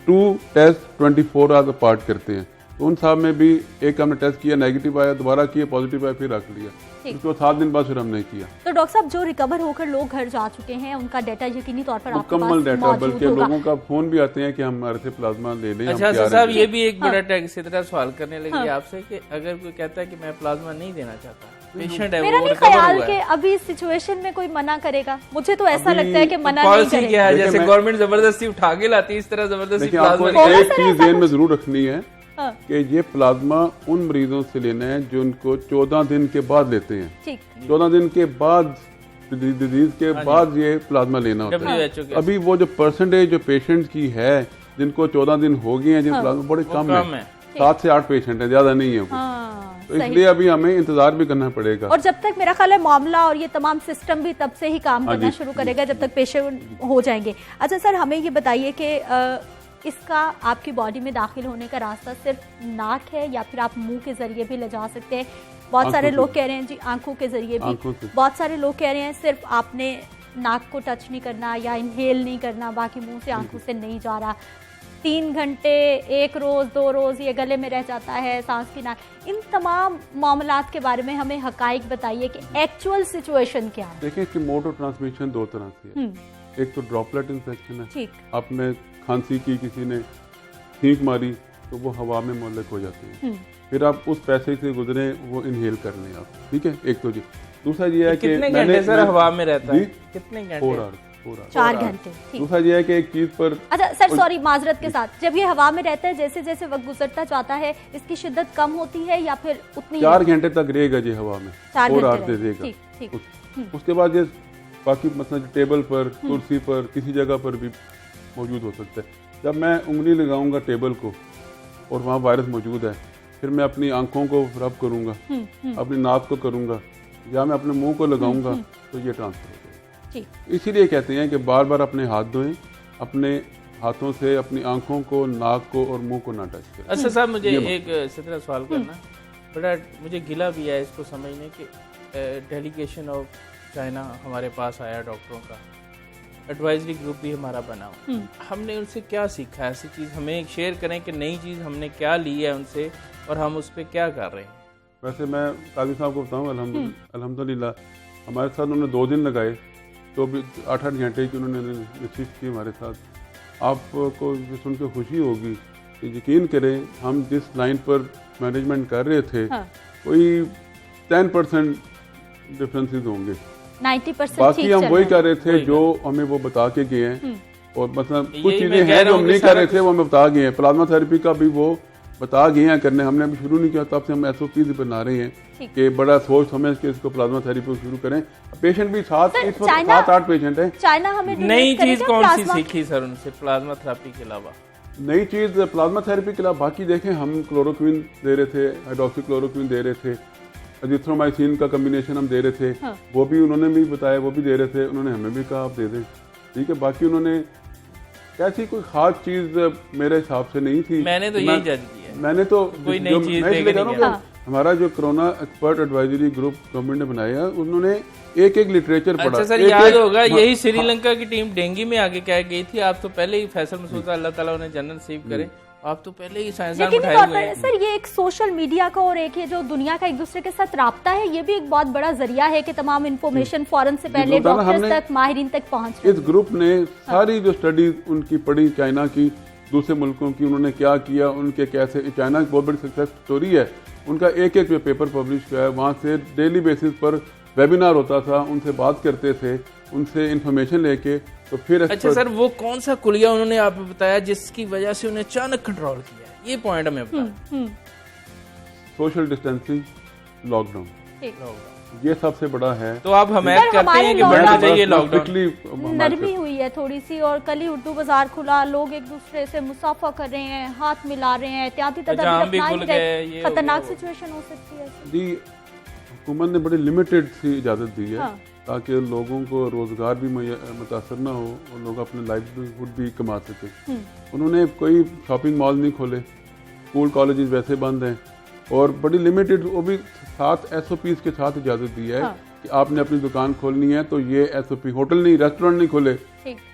2 टेस्ट 24 आवर्स अपार्ट करते हैं। तो उन साहब में भी एक हमने टेस्ट किया, नेगेटिव आया, दोबारा किया, पॉजिटिव आया, फिर रख लिया। उसको 7 दिन बाद फिर हमने किया। तो डॉक्टर साहब, जो रिकवर होकर लोग घर जा चुके हैं उनका डाटा यकीनी तौर पर आपके पास मुकम्मल डाटा, बल्कि लोगों का फोन भी आते हैं कि हमारे से प्लाज्मा ले लें। अच्छा साहब, ये भी एक बड़ा टैक्स तरह सवाल करने लगे आपसे कि अगर कोई कहता है कि मैं प्लाज्मा नहीं देना चाहता, पेशेंट है, मेरा नहीं ख्याल कि अभी इस सिचुएशन में कोई मना करेगा। मुझे तो ऐसा लगता है कि मना नहीं करेगा। जैसे गवर्नमेंट जबरदस्ती उठा के लाती है, इस तरह जबरदस्ती प्लाज्मा। एक चीज ध्यान में जरूर रखनी है कि ये प्लाज्मा उन मरीजों से लेना है जो उनको 14 दिन के बाद लेते हैं। 14 दिन के बाद डिजीज के बाद ये प्लाज्मा लेना होता है। अभी वो जो परसेंटेज जो पेशेंट की है जिनको 14 दिन हो गए हैं, जिन प्लाज्मा बड़े कम है, 7 से 8 पेशेंट है, ज्यादा नहीं है। तो इसलिए अभी हमें इंतजार भी करना पड़ेगा। और जब तक मेरा ख्याल है मामला और ये तमाम सिस्टम भी तब से ही काम करना शुरू करेगा जब तक पेशेंट हो जाएंगे। अच्छा सर, हमें ये बताइए कि इसका आपकी बॉडी में दाखिल होने का रास्ता सिर्फ नाक है या फिर आप मुंह के जरिए भी ले जा सकते हैं? बहुत सारे लोग कह रहे हैं जी आंखों के जरिए भी, बहुत सारे लोग कह रहे हैं सिर्फ आपने नाक को टच नहीं करना या इनहेल नहीं करना, बाकी मुंह से आंखों से नहीं जा रहा। 3 घंटे, 1 रोज, 2 रोज ये गले में रह जाता है, सांस की नाक। इन तमाम मामलात के बारे में हमें हकाइक बताइए कि एक्चुअल सिचुएशन क्या है। देखिए कि मोड ऑफ ट्रांसमिशन 2 तरह से है। एक तो ड्रॉपलेट इन्फेक्शन है, ठीक, आपने खांसी की, किसी ने छींक मारी तो वो हवा में मुअल्लक हो जाते हैं, फिर आप उस पैसे से गुजरे वो इनहेल कर लें आप, ठीक है। एक तो जी, दूसरा ये है कि कितने घंटे सर हवा में रहता है? कितने घंटे? 4 आवर्स 4 घंटे। दूसरा ये है कि एक चीज पर, अच्छा सर सॉरी माजरत के साथ, जब ये हवा में रहता है जैसे जैसे वक्त गुजरता जाता है इसकी शिद्दत कम होती है या फिर उतनी? 4 घंटे तक रहेगा जी हवा में, 4 आवर्स रहेगा। ठीक, ठीक। उसके बाद ये बाकी मतलब टेबल पर, कुर्सी पर, किसी जगह पर भी मौजूद हो सकता है। जब मैं उंगली लगाऊंगा टेबल को और वहाँ वायरस मौजूद है, फिर मैं अपनी आंखों को रब करूंगा, अपनी नाक को करूंगा या मैं अपने मुंह को लगाऊंगा तो ये ट्रांसफर हो जाएगा। इसीलिए कहते हैं कि बार बार अपने हाथ धोएं, अपने हाथों से अपनी आंखों को, नाक को और मुंह को ना टच करें। अच्छा साहब, मुझे एक सीधा सवाल करना, बड़ा मुझे गिला भी है इसको समझने कि डेलीगेशन ऑफ चाइना हमारे पास आया, डॉक्टरों का एडवाइजरी ग्रुप भी हमारा बना हो, हमने उनसे क्या सीखा? ऐसी चीज़ हमें शेयर करें कि नई चीज़ हमने क्या ली है उनसे और हम उस पर क्या कर रहे हैं। वैसे मैं काजी साहब को बताऊँ, अल्हम्दुलिल्लाह हमारे साथ उन्होंने 2 दिन लगाए, तो भी 8-8 घंटे की उन्होंने नशिस्त की हमारे साथ। आपको सुन के खुशी होगी कि यकीन करें हम जिस लाइन पर मैनेजमेंट कर रहे थे कोई 10% डिफरेंसेस होंगे, 90% बाकी हम वही कर रहे थे जो हमें वो बता के गए हैं। और मतलब कुछ चीजें हैं जो हम नहीं कर रहे थे वो हमें बता गए हैं। प्लाज्मा थेरेपी का भी वो बता गए हैं करने, हमने अभी शुरू नहीं किया, तब से हम SOPs बना रहे हैं कि बड़ा सोच समझ के इसको प्लाज्मा थेरेपी शुरू करें। पेशेंट भी 7-8 पेशेंट है। चाइना हमें नई चीज कौन सी सीखी सर उनसे प्लाज्मा थेरेपी के अलावा? नई चीज प्लाज्मा थेरेपी के अलावा बाकी देखें, हम क्लोरोक्विन दे रहे थे, हाइड्रोक्सीक्लोरोक्विन दे रहे थे, एजिथ्रोमाइसिन का कम्बिनेशन हम दे रहे थे, वो भी उन्होंने भी बताया, वो भी दे रहे थे, उन्होंने हमें भी कहा आप दे दें, ठीक है। बाकी उन्होंने ऐसी कोई खास चीज मेरे हिसाब से नहीं थी। मैंने तो यही जज किया, मैंने तो कोई नई चीज हमारा जो corona expert advisory group government ने बनाया, उन्होंने एक लिटरेचर पढ़ा। अच्छा सर, याद होगा यही श्रीलंका की टीम डेंगू में आगे क्या गई थी, आप तो पहले ही फैसल मसूद अल्लाह ताला उन्हें जनरल नसीब करे, आप तो पहले ही साइंसदान बैठाए हुए हैं। सर ये एक सोशल मीडिया का और एक ये जो दुनिया का एक दूसरे के साथ राब्ता है, ये भी एक बहुत बड़ा जरिया है कि तमाम इन्फॉर्मेशन फौरन से पहले डॉक्टर्स तक, माहिरीन तक पहुंच। इस ग्रुप ने सारी जो स्टडी उनकी पढ़ी चाइना की, दूसरे मुल्कों की, उन्होंने क्या किया, उनके कैसे, चाइना की बहुत बड़ी सक्सेस स्टोरी है, उनका एक पेपर पब्लिश किया है, वहाँ से डेली बेसिस पर वेबिनार होता था, उनसे बात करते थे, उनसे इंफॉर्मेशन लेके तो फिर। अच्छा सर, वो कौन सा कुलिया उन्होंने आपको बताया जिसकी वजह से उन्हें अचानक कंट्रोल किया, ये पॉइंट हमें बताया। सोशल डिस्टेंसिंग, लॉकडाउन, ये सबसे बड़ा है। तो आप हमें कहते हैं कि बढ़ना चाहिए लॉकडाउन, नरमी हुई है थोड़ी सी, और कल ही उर्दू बाजार खुला, लोग एक दूसरे से मुसाफा कर रहे हैं, हाथ मिला रहे हैं, एहतियाती तदाबीर अपना रहे, खतरनाक सिचुएशन हो सकती है जी। हुकूमत ने बड़ी लिमिटेड सी इजाजत दी है ताकि लोगों को रोजगार भी मुतासर ना हो और लोग अपने लाइवलीहुड भी कमा सके। उन्होंने कोई शॉपिंग मॉल नहीं खोले, स्कूल कॉलेजेस वैसे बंद हैं, और बड़ी लिमिटेड, वो भी 7 SOPs के साथ इजाजत दी है कि आपने अपनी दुकान खोलनी है तो ये SOP, होटल नहीं, रेस्टोरेंट नहीं खोले,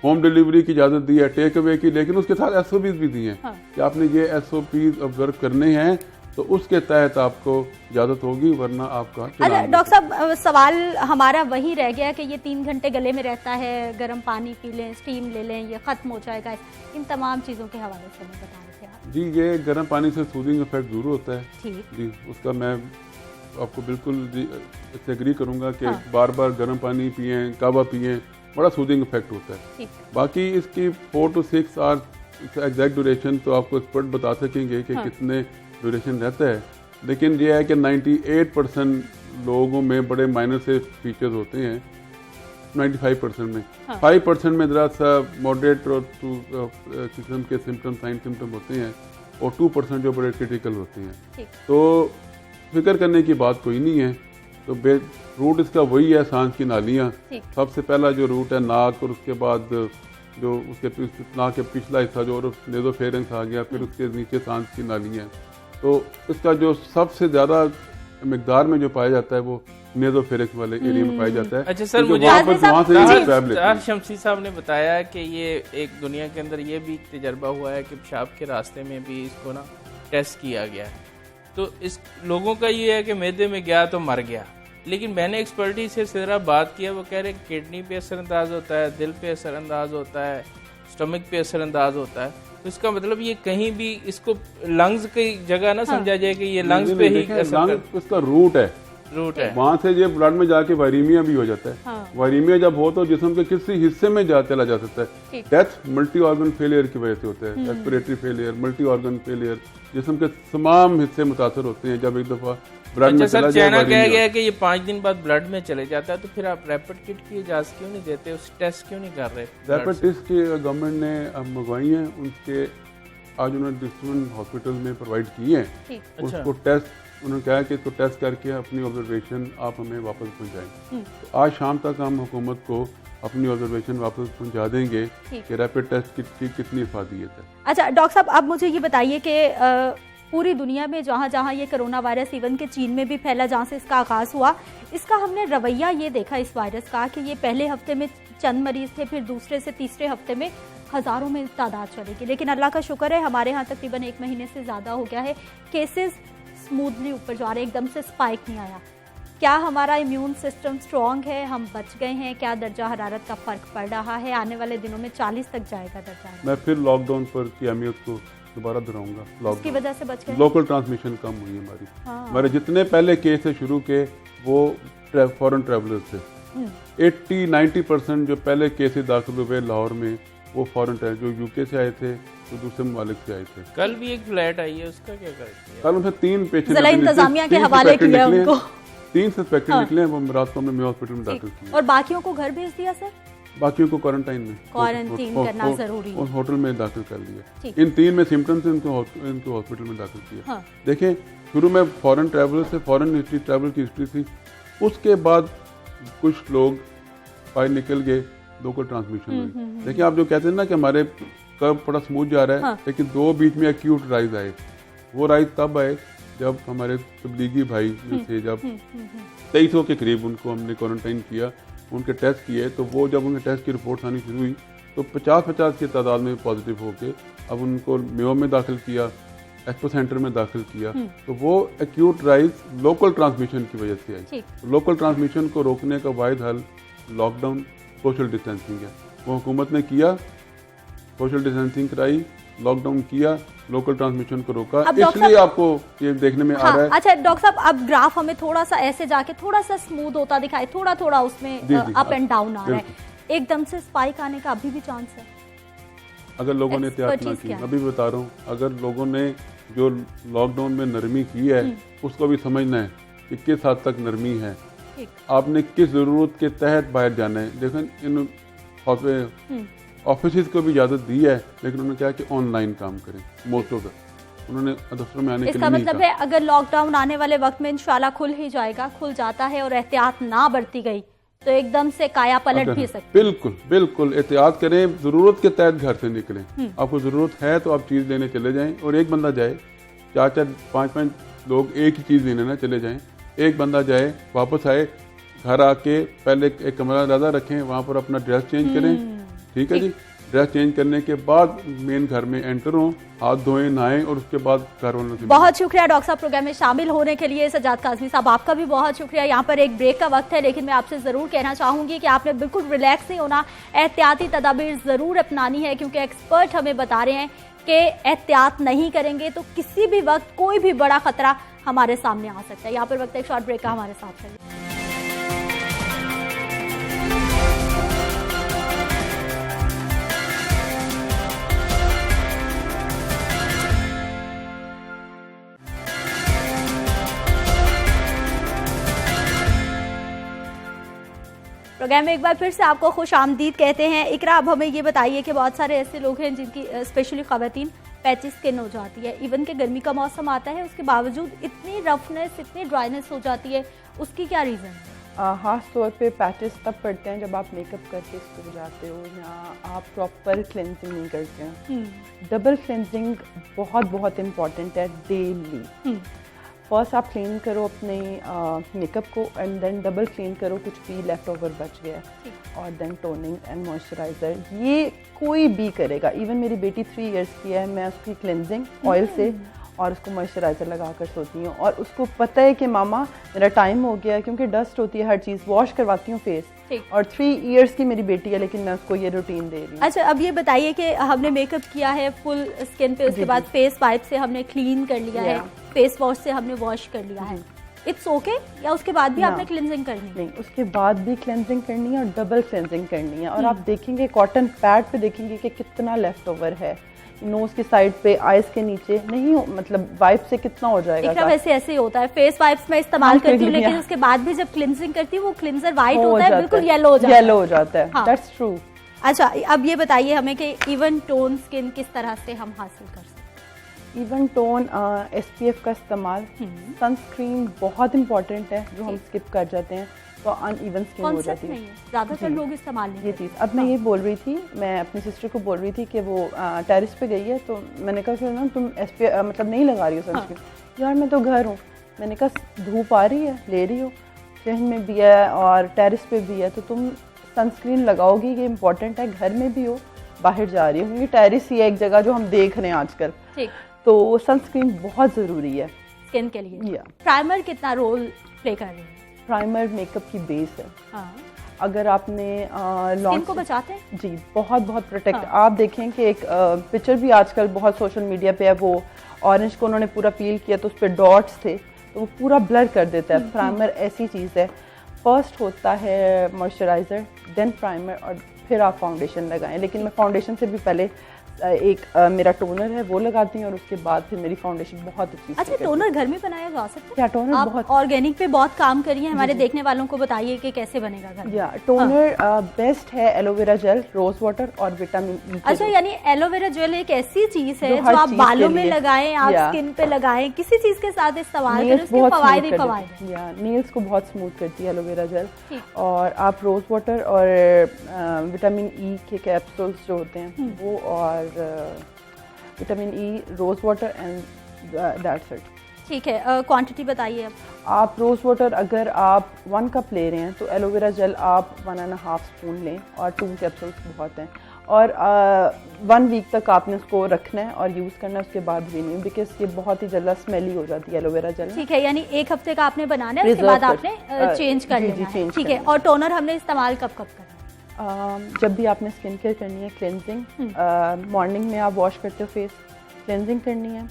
होम डिलीवरी की इजाजत दी है, टेक अवे की, लेकिन उसके साथ SOPs भी दी हैं कि आपने ये SOPs ऑब्जर्व करने हैं तो उसके तहत आपको इजाजत होगी, वरना आपका। अच्छा डॉक्टर साहब, सवाल हमारा वही रह गया कि ये 3 घंटे गले में रहता है, गर्म पानी पी लें, स्टीम ले लें, ये खत्म हो जाएगा, इन तमाम चीजों के हवाले से मैं बता रहे थे आप। जी, ये गर्म पानी से सूदिंग इफेक्ट जरूर होता है ठीक जी, उसका मैं आपको बिल्कुल इससे एग्री करूंगा कि बार बार गर्म पानी पिए, कावा पिए, बड़ा सूदिंग इफेक्ट होता है। बाकी इसकी 4 to 6 आवर्स एग्जैक्ट ड्यूरेशन तो आपको एक्सपर्ट बता सकेंगे कि कितने ड्यूरेशन रहता है, लेकिन यह है कि 98% लोगों में बड़े माइनर से फीचर्स होते हैं, 95% में 5% में जरा सा मॉडरेट और किस्म के सिम्टम, साइन सिम्टम होते हैं, और 2% जो बड़े क्रिटिकल होते हैं। तो फिक्र करने की बात कोई नहीं है। तो रूट इसका वही है, सांस की नालियाँ। सबसे पहला जो रूट है नाक, और उसके बाद जो उसके नाक के पिछला हिस्सा जो नेज़ोफेरेंस आ गया, फिर उसके नीचे सांस की नालियाँ। तो इसका जो सबसे ज़्यादा मिकदार में जो पाया जाता है वो नेज़ोफेरेंस वाले एरिया में पाया जाता है। अच्छा सर, मुझे शमसी साहब ने बताया कि ये एक दुनिया के अंदर ये भी तजर्बा हुआ है कि पेशाब के रास्ते में भी इसको ना टेस्ट किया गया है। तो इस लोगों का ये है कि मैदे में गया तो मर गया, लेकिन मैंने एक्सपर्टी से जरा बात किया, वो कह रहे किडनी पे असरअंदाज होता है, दिल पे असरअंदाज होता है, स्टमक पे असरअंदाज होता है। तो इसका मतलब ये कहीं भी इसको लंग्स की जगह ना समझा जाए कि ये लंग्स पे ही लंग्स उसका रूट है वहां से ये ब्लड में जाके वायरीमिया भी हो जाता है। वायरीमिया जब हो तो जिस्म के किसी हिस्से में चला जा सकता है। डेथ मल्टी ऑर्गन फेलियर की वजह से होता है, respiratory failure, multi organ failure, जिस्म के तमाम हिस्से मुतासर होते हैं जब एक दफा ब्लड में चला जाए। चाइना कहा गया है कि ये 5 दिन बाद ब्लड में चले जाता है, तो फिर आप रैपिड किट की इजाजत क्यों नहीं देते, उस टेस्ट क्यों नहीं कर रहे? रैपिड टेस्ट की गवर्नमेंट ने अब मंगवाई है, उनके आज उन्होंने डिस्ट्रिक्ट हॉस्पिटल में प्रोवाइड किए हैं। उसको टेस्ट उन्होंने कहा कि इसको टेस्ट करके अपनी ऑब्जर्वेशन आप हमें वापस पहुंचाएं। तो आज शाम तक हम हुकूमत को अपनी ऑब्जर्वेशन वापस पहुंचा देंगे कि रैपिड टेस्ट की कितनी इफादियत है। अच्छा डॉक्टर साहब, अब मुझे ये बताइए कि पूरी दुनिया में जहाँ जहाँ ये कोरोना वायरस, इवन के चीन में भी फैला जहाँ से इसका आगाज़ हुआ, इसका हमने रवैया ये देखा इस वायरस का कि ये पहले हफ्ते में चंद मरीज थे, फिर दूसरे से तीसरे हफ्ते में हज़ारों में तादाद चलेगी। लेकिन अल्लाह का शुक्र है हमारे यहाँ तकरीबन 1 महीने से ज़्यादा हो गया है, केसेस स्मूथली ऊपर जा रहे, एकदम से स्पाइक नहीं आया। क्या हमारा इम्यून सिस्टम स्ट्रॉन्ग है, हम बच गए हैं? क्या दर्जा हरारत का फ़र्क पड़ रहा है? आने वाले दिनों में 40 तक जाएगा दर्जा? मैं फिर लॉकडाउन पर की अहमियत को दोबारा दोहराऊंगा। उसकी वजह से बच गए, लोकल ट्रांसमिशन कम हुई हमारी। हमारे जितने पहले केस है शुरू के वो फॉरेन ट्रैवलर्स थे। 80-90% जो पहले केसेस दाखिल हुए लाहौर में वो फॉरेन ट्रैवलर जो यूके से आए थे, तो दूसरे ममालिक से आए थे। कल भी एक फ्लैट आई है, उसका क्या करें? कल उनसे 3 पेशेंट इंतजामिया के हवाले किया उनको। 3 सस्पेक्टेड निकले, वो रात को हमने हॉस्पिटल में दाखिल किए। और बाकियों को घर भेज दिया सर? बाकियों को क्वारंटाइन करना जरूरी है, होटल में दाखिल कर लिया। इन 3 में सिम्टम्स इनको हॉस्पिटल में दाखिल किया। देखें, शुरू में फॉरेन ट्रैवलर से फॉरेन हिस्ट्री ट्रैवल की हिस्ट्री थी, उसके बाद कुछ लोग बाहर निकल गए, लोकल ट्रांसमिशन हुई। देखिए, आप जो कहते हैं ना कि हमारे कर्व बड़ा स्मूथ जा रहा है, लेकिन 2 बीच में एक्यूट राइज आए। वो राइज तब आए जब हमारे तबलीगी भाई थे, जब 2300 के करीब उनको हमने क्वारंटाइन किया, उनके टेस्ट किए, तो वो जब उनके टेस्ट की रिपोर्ट आनी शुरू हुई तो 50-50 की तादाद में पॉजिटिव होके अब उनको मेयो में दाखिल किया, एक्सपो सेंटर में दाखिल किया। तो वो एक्यूट राइज लोकल ट्रांसमिशन की वजह से आई। तो लोकल ट्रांसमिशन को रोकने का वाहिद हल लॉकडाउन, सोशल डिस्टेंसिंग है। वो हुकूमत ने किया, सोशल डिस्टेंसिंग कराई, लॉकडाउन किया, लोकल ट्रांसमिशन को रोका, इसलिए आपको ये देखने में आ रहा है। अच्छा डॉक्टर साहब, अब ग्राफ हमें थोड़ा सा ऐसे जाके थोड़ा सा स्मूथ होता दिखाई, थोड़ा थोड़ा उसमें अप एंड डाउन आ रहा है, एकदम से स्पाइक आने का अभी भी चांस है? अगर लोगों ने एहतियात ना की, अभी बता रहा हूँ, अगर लोगों ने जो लॉकडाउन में नरमी की है उसको भी समझना है कि किस हद तक नरमी है, आपने किस जरूरत के तहत बाहर जाना है। देखें, इन ऑफिस को भी इजाजत दी है, लेकिन उन्होंने कहा कि ऑनलाइन काम करें, मोस्ट ऑफ उन्होंने दफ्तर में आने के लिए नहीं कहा। इसका मतलब है अगर लॉकडाउन आने वाले वक्त में इंशाल्लाह खुल ही जाएगा, खुल जाता है और एहतियात ना बरती गई तो एकदम से काया पलट भी सकती। बिल्कुल बिल्कुल एहतियात करें, जरूरत के तहत घर से निकलें। आपको जरूरत है तो आप चीज लेने चले जाएं, और एक बंदा जाए, 4-4, 5-5 लोग एक ही चीज लेने ना चले जाएं। एक बंदा जाए, वापस आए, घर आके पहले एक कमरा ज़्यादा रखें, वहाँ पर अपना ड्रेस चेंज करें, ठीक है जी। ड्रेस चेंज करने के बाद मेन घर में एंटर हों, हाथ धोएं, नहाएं, और उसके बाद घर वालों से। बहुत शुक्रिया डॉक्टर साहब प्रोग्राम में शामिल होने के लिए। सज्जाद काज़मी साहब, आपका भी बहुत शुक्रिया। यहाँ पर एक ब्रेक का वक्त है, लेकिन मैं आपसे ज़रूर कहना चाहूँगी कि आपने बिल्कुल रिलैक्स नहीं होना, एहतियाती तदाबीर ज़रूर अपनानी है, क्योंकि एक्सपर्ट हमें बता रहे हैं कि एहतियात नहीं करेंगे तो किसी भी वक्त कोई भी बड़ा खतरा हमारे सामने आ सकता है। यहाँ पर वक्त एक शॉर्ट ब्रेक का, हमारे साथ रहिए। प्रोग्राम में एक बार फिर से आपको खुश आमदीद कहते हैं। इकरा, अब हमें ये बताइए कि बहुत सारे ऐसे लोग हैं जिनकी, स्पेशली ख़वातीन, पैची स्किन हो जाती है, इवन के गर्मी का मौसम आता है उसके बावजूद इतनी रफनेस, इतनी ड्राइनेस हो जाती है, उसकी क्या रीज़न है? खास तौर पे पैचेस तब पड़ते हैं जब आप मेकअप करके स्कूल जाते हो या आप प्रॉपर क्लेंजिंग नहीं करते हैं। डबल क्लेंजिंग बहुत बहुत इम्पॉर्टेंट है डेली। फर्स्ट आप क्लीन करो अपने मेकअप को एंड देन डबल क्लीन करो कुछ भी लेफ्ट ओवर बच गया, और देन टोनिंग एंड मॉइस्चराइज़र। ये कोई भी करेगा, इवन मेरी बेटी 3 इयर्स की है, मैं उसकी क्लेंजिंग ऑयल से और उसको मॉइस्चराइज़र लगा कर सोती हूँ, और उसको पता है कि मामा मेरा टाइम हो गया, क्योंकि डस्ट होती है हर चीज़, वॉश करवाती हूँ फेस। और 3 इयर्स की मेरी बेटी है, लेकिन मैं उसको ये रूटीन दे रही हूँ। अच्छा, अब ये बताइए कि हमने मेकअप किया है फुल स्किन पे, उसके बाद फेस वाइप से हमने क्लीन कर लिया है, फेस वॉश से हमने वॉश कर लिया है, इट्स ओके या उसके बाद भी आपने क्लेंजिंग करनी है? नहीं, उसके बाद भी क्लेंजिंग करनी है और डबल क्लेंजिंग करनी है। और आप देखेंगे कॉटन पैड पे देखेंगे कि कितना लेफ्ट ओवर है, नोज की साइड पे, आईज के नीचे नहीं हो, मतलब वाइप से कितना हो जाएगा। वैसे ऐसे ही होता है, फेस वाइप्स में इस्तेमाल करती हूँ, लेकिन उसके बाद भी जब क्लिनजिंग करती हूँ वो क्लिनजर वाइट होता है, बिल्कुल येलो हो जाता है। That's true. अच्छा, अब ये बताइए हमें कि इवन टोन स्किन किस तरह से हम हासिल कर सकते हैं? इवन टोन SPF का इस्तेमाल, सनस्क्रीन बहुत इंपॉर्टेंट है जो हम स्किप कर जाते हैं, तो अनइवन स्किन हो जाती है। ज्यादातर लोग इस्तेमाल नहीं ये चीज़। अब मैं ये बोल रही थी, मैं अपनी सिस्टर को बोल रही थी कि वो टेरिस पे गई है, तो मैंने कहा कि ना तुम SPF मतलब नहीं लगा रही हो सनस्क्रीन। यार मैं तो घर हूँ, मैंने कहा धूप आ रही है, ले रही हो, ट्रेन में भी है और टेरिस पे भी है, तो तुम सनस्क्रीन लगाओगी, ये इंपॉर्टेंट है, घर में भी हो, बाहर जा रही हो, क्योंकि टेरिस ही है एक जगह जो हम देख रहे हैं आजकल, तो सनस्क्रीन बहुत ज़रूरी है स्किन के लिए। प्राइमर कितना रोल प्ले कर रही है? प्राइमर मेकअप की बेस है। अगर आपने स्किन को बचाते हैं? जी, बहुत बहुत प्रोटेक्ट। आप देखें कि एक पिक्चर भी आजकल बहुत सोशल मीडिया पे है, वो ऑरेंज को उन्होंने पूरा पील किया तो उस पर डॉट्स थे, तो वो पूरा ब्लर कर देता है। प्राइमर ऐसी चीज़ है, फर्स्ट होता है मॉइस्चराइज़र, देन प्राइमर, और फिर आप फाउंडेशन लगाएं। लेकिन मैं फाउंडेशन से भी पहले एक मेरा टोनर है वो लगाती हूँ, और उसके बाद फिर मेरी फाउंडेशन बहुत अच्छी। अच्छा, टोनर घर में बनाया जा सकता है? क्या टोनर आप बहुत ऑर्गेनिक पे बहुत काम करी है, हमारे देखने वालों को बताइए कि कैसे बनेगा घर में। या टोनर बेस्ट है एलोवेरा जेल, रोज वाटर और विटामिन ई। अच्छा, यानी एलोवेरा जेल एक ऐसी चीज है जो आप बालों में लगाएं, आप स्किन पे लगाएं, किसी चीज के साथ इस्तेमाल करें, उसके फवायद ही फवायद हैं। या नेल्स को बहुत स्मूथ करती है एलोवेरा जेल। और आप रोज वाटर और विटामिन ई के कैप्सूल्स जो होते हैं वो, और vitamin E, rose water and that's it. ठीक है, क्वांटिटी बताइए अब। आप रोज वाटर अगर आप 1 कप ले रहे हैं तो एलोवेरा जेल आप 1.5 स्पून लें, और 2 कैप्सूल्स बहुत हैं। और 1 वीक तक आपने उसको रखना है और यूज़ करना है, उसके बाद भी नहीं, बिकॉज ये बहुत ही जल्दी स्मेली हो जाती है एलोवेरा जेल। ठीक है, यानी 1 हफ्ते का आपने बनाना है, उसके बाद आपने चेंज कर लेना है। ठीक है, और टोनर हमने इस्तेमाल कब कब करना है? जब भी आपने स्किन केयर करनी है, क्लेंजिंग, मॉर्निंग में आप वॉश करते हो फेस, क्लेंजिंग करनी है,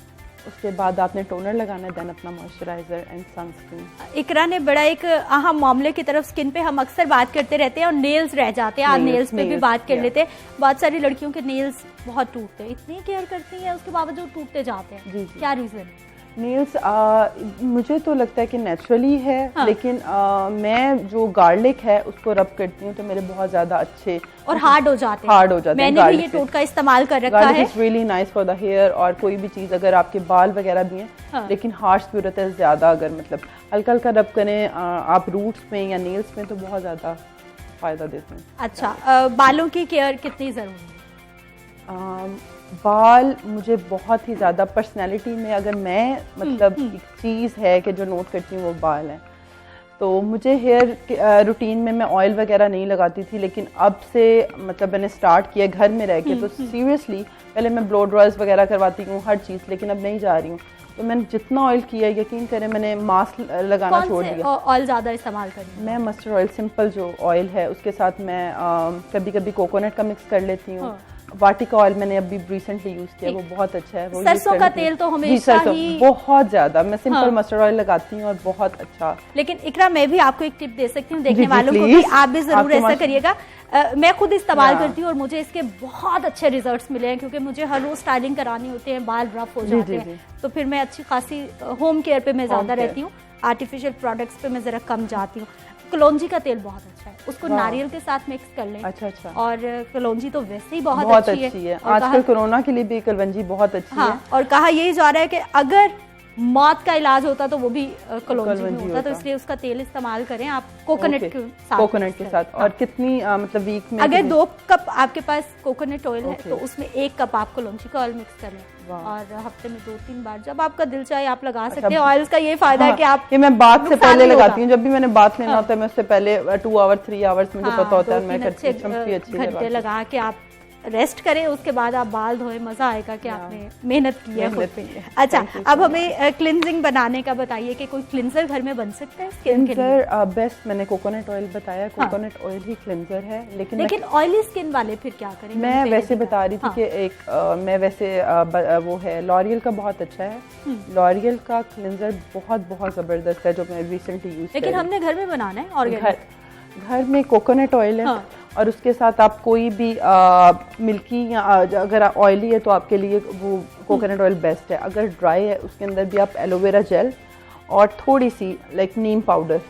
उसके बाद आपने टोनर लगाना है, देन अपना मॉइस्चराइजर एंड सनस्क्रीन। इकरा ने बड़ा एक अहम मामले की तरफ स्किन पे हम अक्सर बात करते रहते हैं और नेल्स रह जाते हैं, आज नेल्स पे भी बात कर लेते हैं। बहुत सारी लड़कियों के नेल्स बहुत टूटते हैं, इतनी केयर करती हैं उसके बावजूद टूटते जाते हैं, क्या रीजन है? नेल्स मुझे तो लगता है कि नेचुरली है, लेकिन मैं जो गार्लिक है उसको रब करती हूँ तो मेरे बहुत ज़्यादा अच्छे और हार्ड हो जाते हैं। मैंने भी ये टोटका इस्तेमाल कर रखा है। Garlic is really nice for the hair, और कोई भी चीज़ अगर आपके बाल वगैरह भी हैं, लेकिन हार्श भी रहता है ज़्यादा, अगर मतलब हल्का हल्का रब करें आप रूट्स में या नेल्स में तो बहुत ज़्यादा फ़ायदा देते हैं। अच्छा, बालों की केयर कितनी ज़रूरी है? बाल मुझे बहुत ही ज़्यादा, पर्सनैलिटी में अगर मैं मतलब एक चीज़ है कि जो नोट करती हूँ वो बाल हैं, तो मुझे हेयर रूटीन में मैं ऑयल वगैरह नहीं लगाती थी, लेकिन अब से मतलब मैंने स्टार्ट किया घर में रह के, तो सीरियसली पहले मैं ब्लो ड्रायर्स वगैरह करवाती हूँ हर चीज़, लेकिन अब नहीं जा रही हूँ, तो मैंने जितना ऑयल किया यकीन करें मैंने मास्क लगाना छोड़ दिया। ऑयल ज़्यादा इस्तेमाल करें? मैं मस्टर्ड ऑयल, सिंपल जो ऑयल है, उसके साथ मैं कभी कभी कोकोनट का मिक्स कर लेती हूँ। वाटिका ऑयल मैंने अभी रिसेंटली यूज किया, वो बहुत अच्छा है। वो सरसों का तेल तो हमेशा ही बहुत ज्यादा, मैं सिंपल मस्टर्ड ऑयल लगाती हूँ और बहुत अच्छा। लेकिन इकरा, मैं भी आपको एक टिप दे सकती हूँ देखने वालों को भी, आप भी जरूर ऐसा करिएगा। मैं खुद इस्तेमाल करती हूँ और मुझे इसके बहुत अच्छे रिजल्ट्स मिले हैं, क्योंकि मुझे हर रोज स्टाइलिंग करानी होती है, बाल रफ हो जाते हैं, तो फिर मैं अच्छी खासी होम केयर पे मैं ज्यादा रहती हूँ, आर्टिफिशियल प्रोडक्ट्स पे मैं जरा कम जाती हूँ। कलौंजी का तेल बहुत अच्छा है, उसको वाह। नारियल के साथ मिक्स कर लें। अच्छा अच्छा, और कलौंजी तो वैसे ही बहुत बहुत अच्छी अच्छी है। और आजकल कोरोना के लिए भी कलवंजी बहुत अच्छी है। हाँ, और कहा यही जा रहा है कि अगर मौत का इलाज होता तो वो भी कलौंजी में होता, तो इसलिए उसका तेल इस्तेमाल करें आप कोकोनट के साथ। कोकोनट के साथ। और कितनी मतलब वीक में अगर 2 कप आपके पास कोकोनट ऑयल है Okay. तो उसमें 1 कप आप कलौंजी का ऑयल मिक्स कर लें और हफ्ते में 2-3 बार जब आपका दिल चाहे आप लगा सकते हैं। ऑयल्स का ये फायदा है कि आप ये मैं बात से नुकसान पहले नहीं लगाती होगा। हूँ, जब भी मैंने बात लेना होता है मैं उससे पहले 2 आवर्स 3 आवर्स मुझे पता होता है, मैं 2-3 करती हूँ चमकी अच्छी घंटे लगाती हूँ। लगा के आप रेस्ट करें, उसके बाद आप बाल धोए, मजा आएगा कि आपने मेहनत की है खुद पे। अच्छा, अब हमें क्लिनजिंग बनाने का बताइए कि कोई क्लिनजर घर में बन सकता है स्किन के लिए? क्लिनजर बेस्ट मैंने कोकोनट ऑयल बताया, कोकोनट ऑयल ही क्लिनजर है। लेकिन ऑयली स्किन वाले फिर क्या करें? मैं वैसे बता रही थी कि एक मैं वैसे वो है लॉरियल का बहुत अच्छा है, लॉरियल का क्लिनजर बहुत बहुत जबरदस्त है जो मैं रिसेंटली यूज लेकिन हमने घर में बनाना है ऑर्गेनिक। घर में कोकोनट ऑयल है और उसके साथ आप कोई भी मिल्की या अगर ऑयली है तो आपके लिए वो कोकोनट ऑयल बेस्ट है। अगर ड्राई है उसके अंदर भी आप एलोवेरा जेल और थोड़ी सी लाइक नीम पाउडर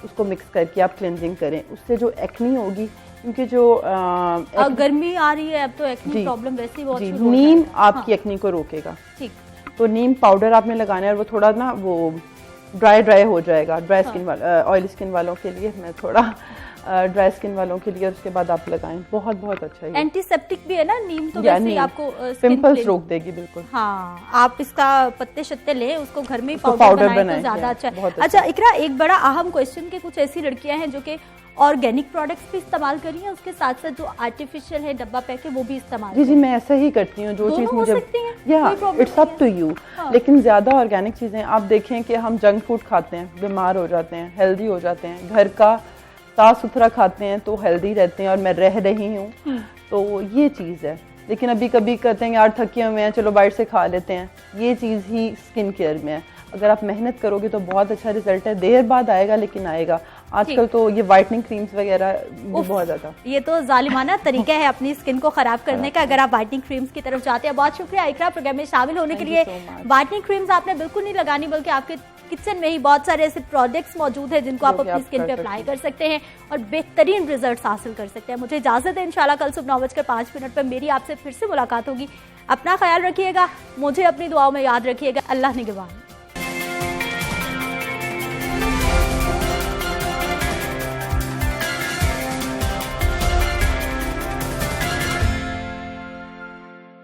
उसको मिक्स करके आप क्लिनजिंग करें, उससे जो एक्नी होगी, क्योंकि जो गर्मी आ रही है अब तो एक्नी प्रॉब्लम वैसे ही बहुत शुरू हो नीम जाएगा। आपकी एक्नी को रोकेगा। ठीक, तो नीम पाउडर आपने लगाना है और वो थोड़ा ना वो ड्राई हो जाएगा। ड्राई स्किन वाला ऑयली स्किन वालों के लिए मैं थोड़ा ड्राई स्किन वालों के लिए, और उसके बाद आप लगाएं, बहुत बहुत अच्छा है। एंटीसेप्टिक भी है ना नीम, तो वैसे ही आपको पिंपल्स रोक देगी बिल्कुल। हाँ, आप इसका पत्ते शत्ते लें, उसको घर में ही पाउडर बनाएं तो ज्यादा अच्छा है। अच्छा इकरा, एक बड़ा अहम क्वेश्चन कि कुछ ऐसी लड़कियां हैं जो कि ऑर्गेनिक प्रोडक्ट्स भी इस्तेमाल कर रही हैं, उसके साथ साथ जो आर्टिफिशियल है डब्बा पैक है वो भी इस्तेमाल जी मैं ऐसा ही करती हूँ। जो चीज़ मुझे इट्स अप टू यू, लेकिन ज़्यादा ऑर्गेनिक चीज़ें आप देखें कि हम जंक फूड खाते हैं, बीमार हो जाते हैं, हेल्दी हो जाते हैं, घर का साफ सुथरा खाते हैं तो हेल्दी रहते हैं, और मैं रह रही हूँ तो ये चीज़ है। लेकिन अभी कभी कहते हैं यार थके हुए हैं चलो बाहर से खा लेते हैं, ये चीज़ ही स्किन केयर में है। अगर आप मेहनत करोगे तो बहुत अच्छा रिजल्ट है, देर बाद आएगा लेकिन आएगा। आजकल तो ये वाइटनिंग क्रीम्स वगैरह भी बहुत ज्यादा, ये तो जालिमाना तरीका है अपनी स्किन को खराब करने का। अगर आप वाइटनिंग क्रीम्स की तरफ जाते हैं, बहुत शुक्रिया इकरा प्रोग्राम में शामिल होने के लिए। वाइटनिंग क्रीम्स आपने बिल्कुल नहीं लगानी, बल्कि आपके किचन में ही बहुत सारे ऐसे प्रोडक्ट्स मौजूद हैं जिनको आप अपनी स्किन पे अप्लाई कर सकते हैं और बेहतरीन रिजल्ट हासिल कर सकते हैं। मुझे इजाजत है, इंशाल्लाह कल सुबह 9:05 पर मेरी आपसे फिर से मुलाकात होगी। अपना ख्याल रखिएगा, मुझे अपनी दुआओं में याद रखिएगा। अल्लाह निगहबान।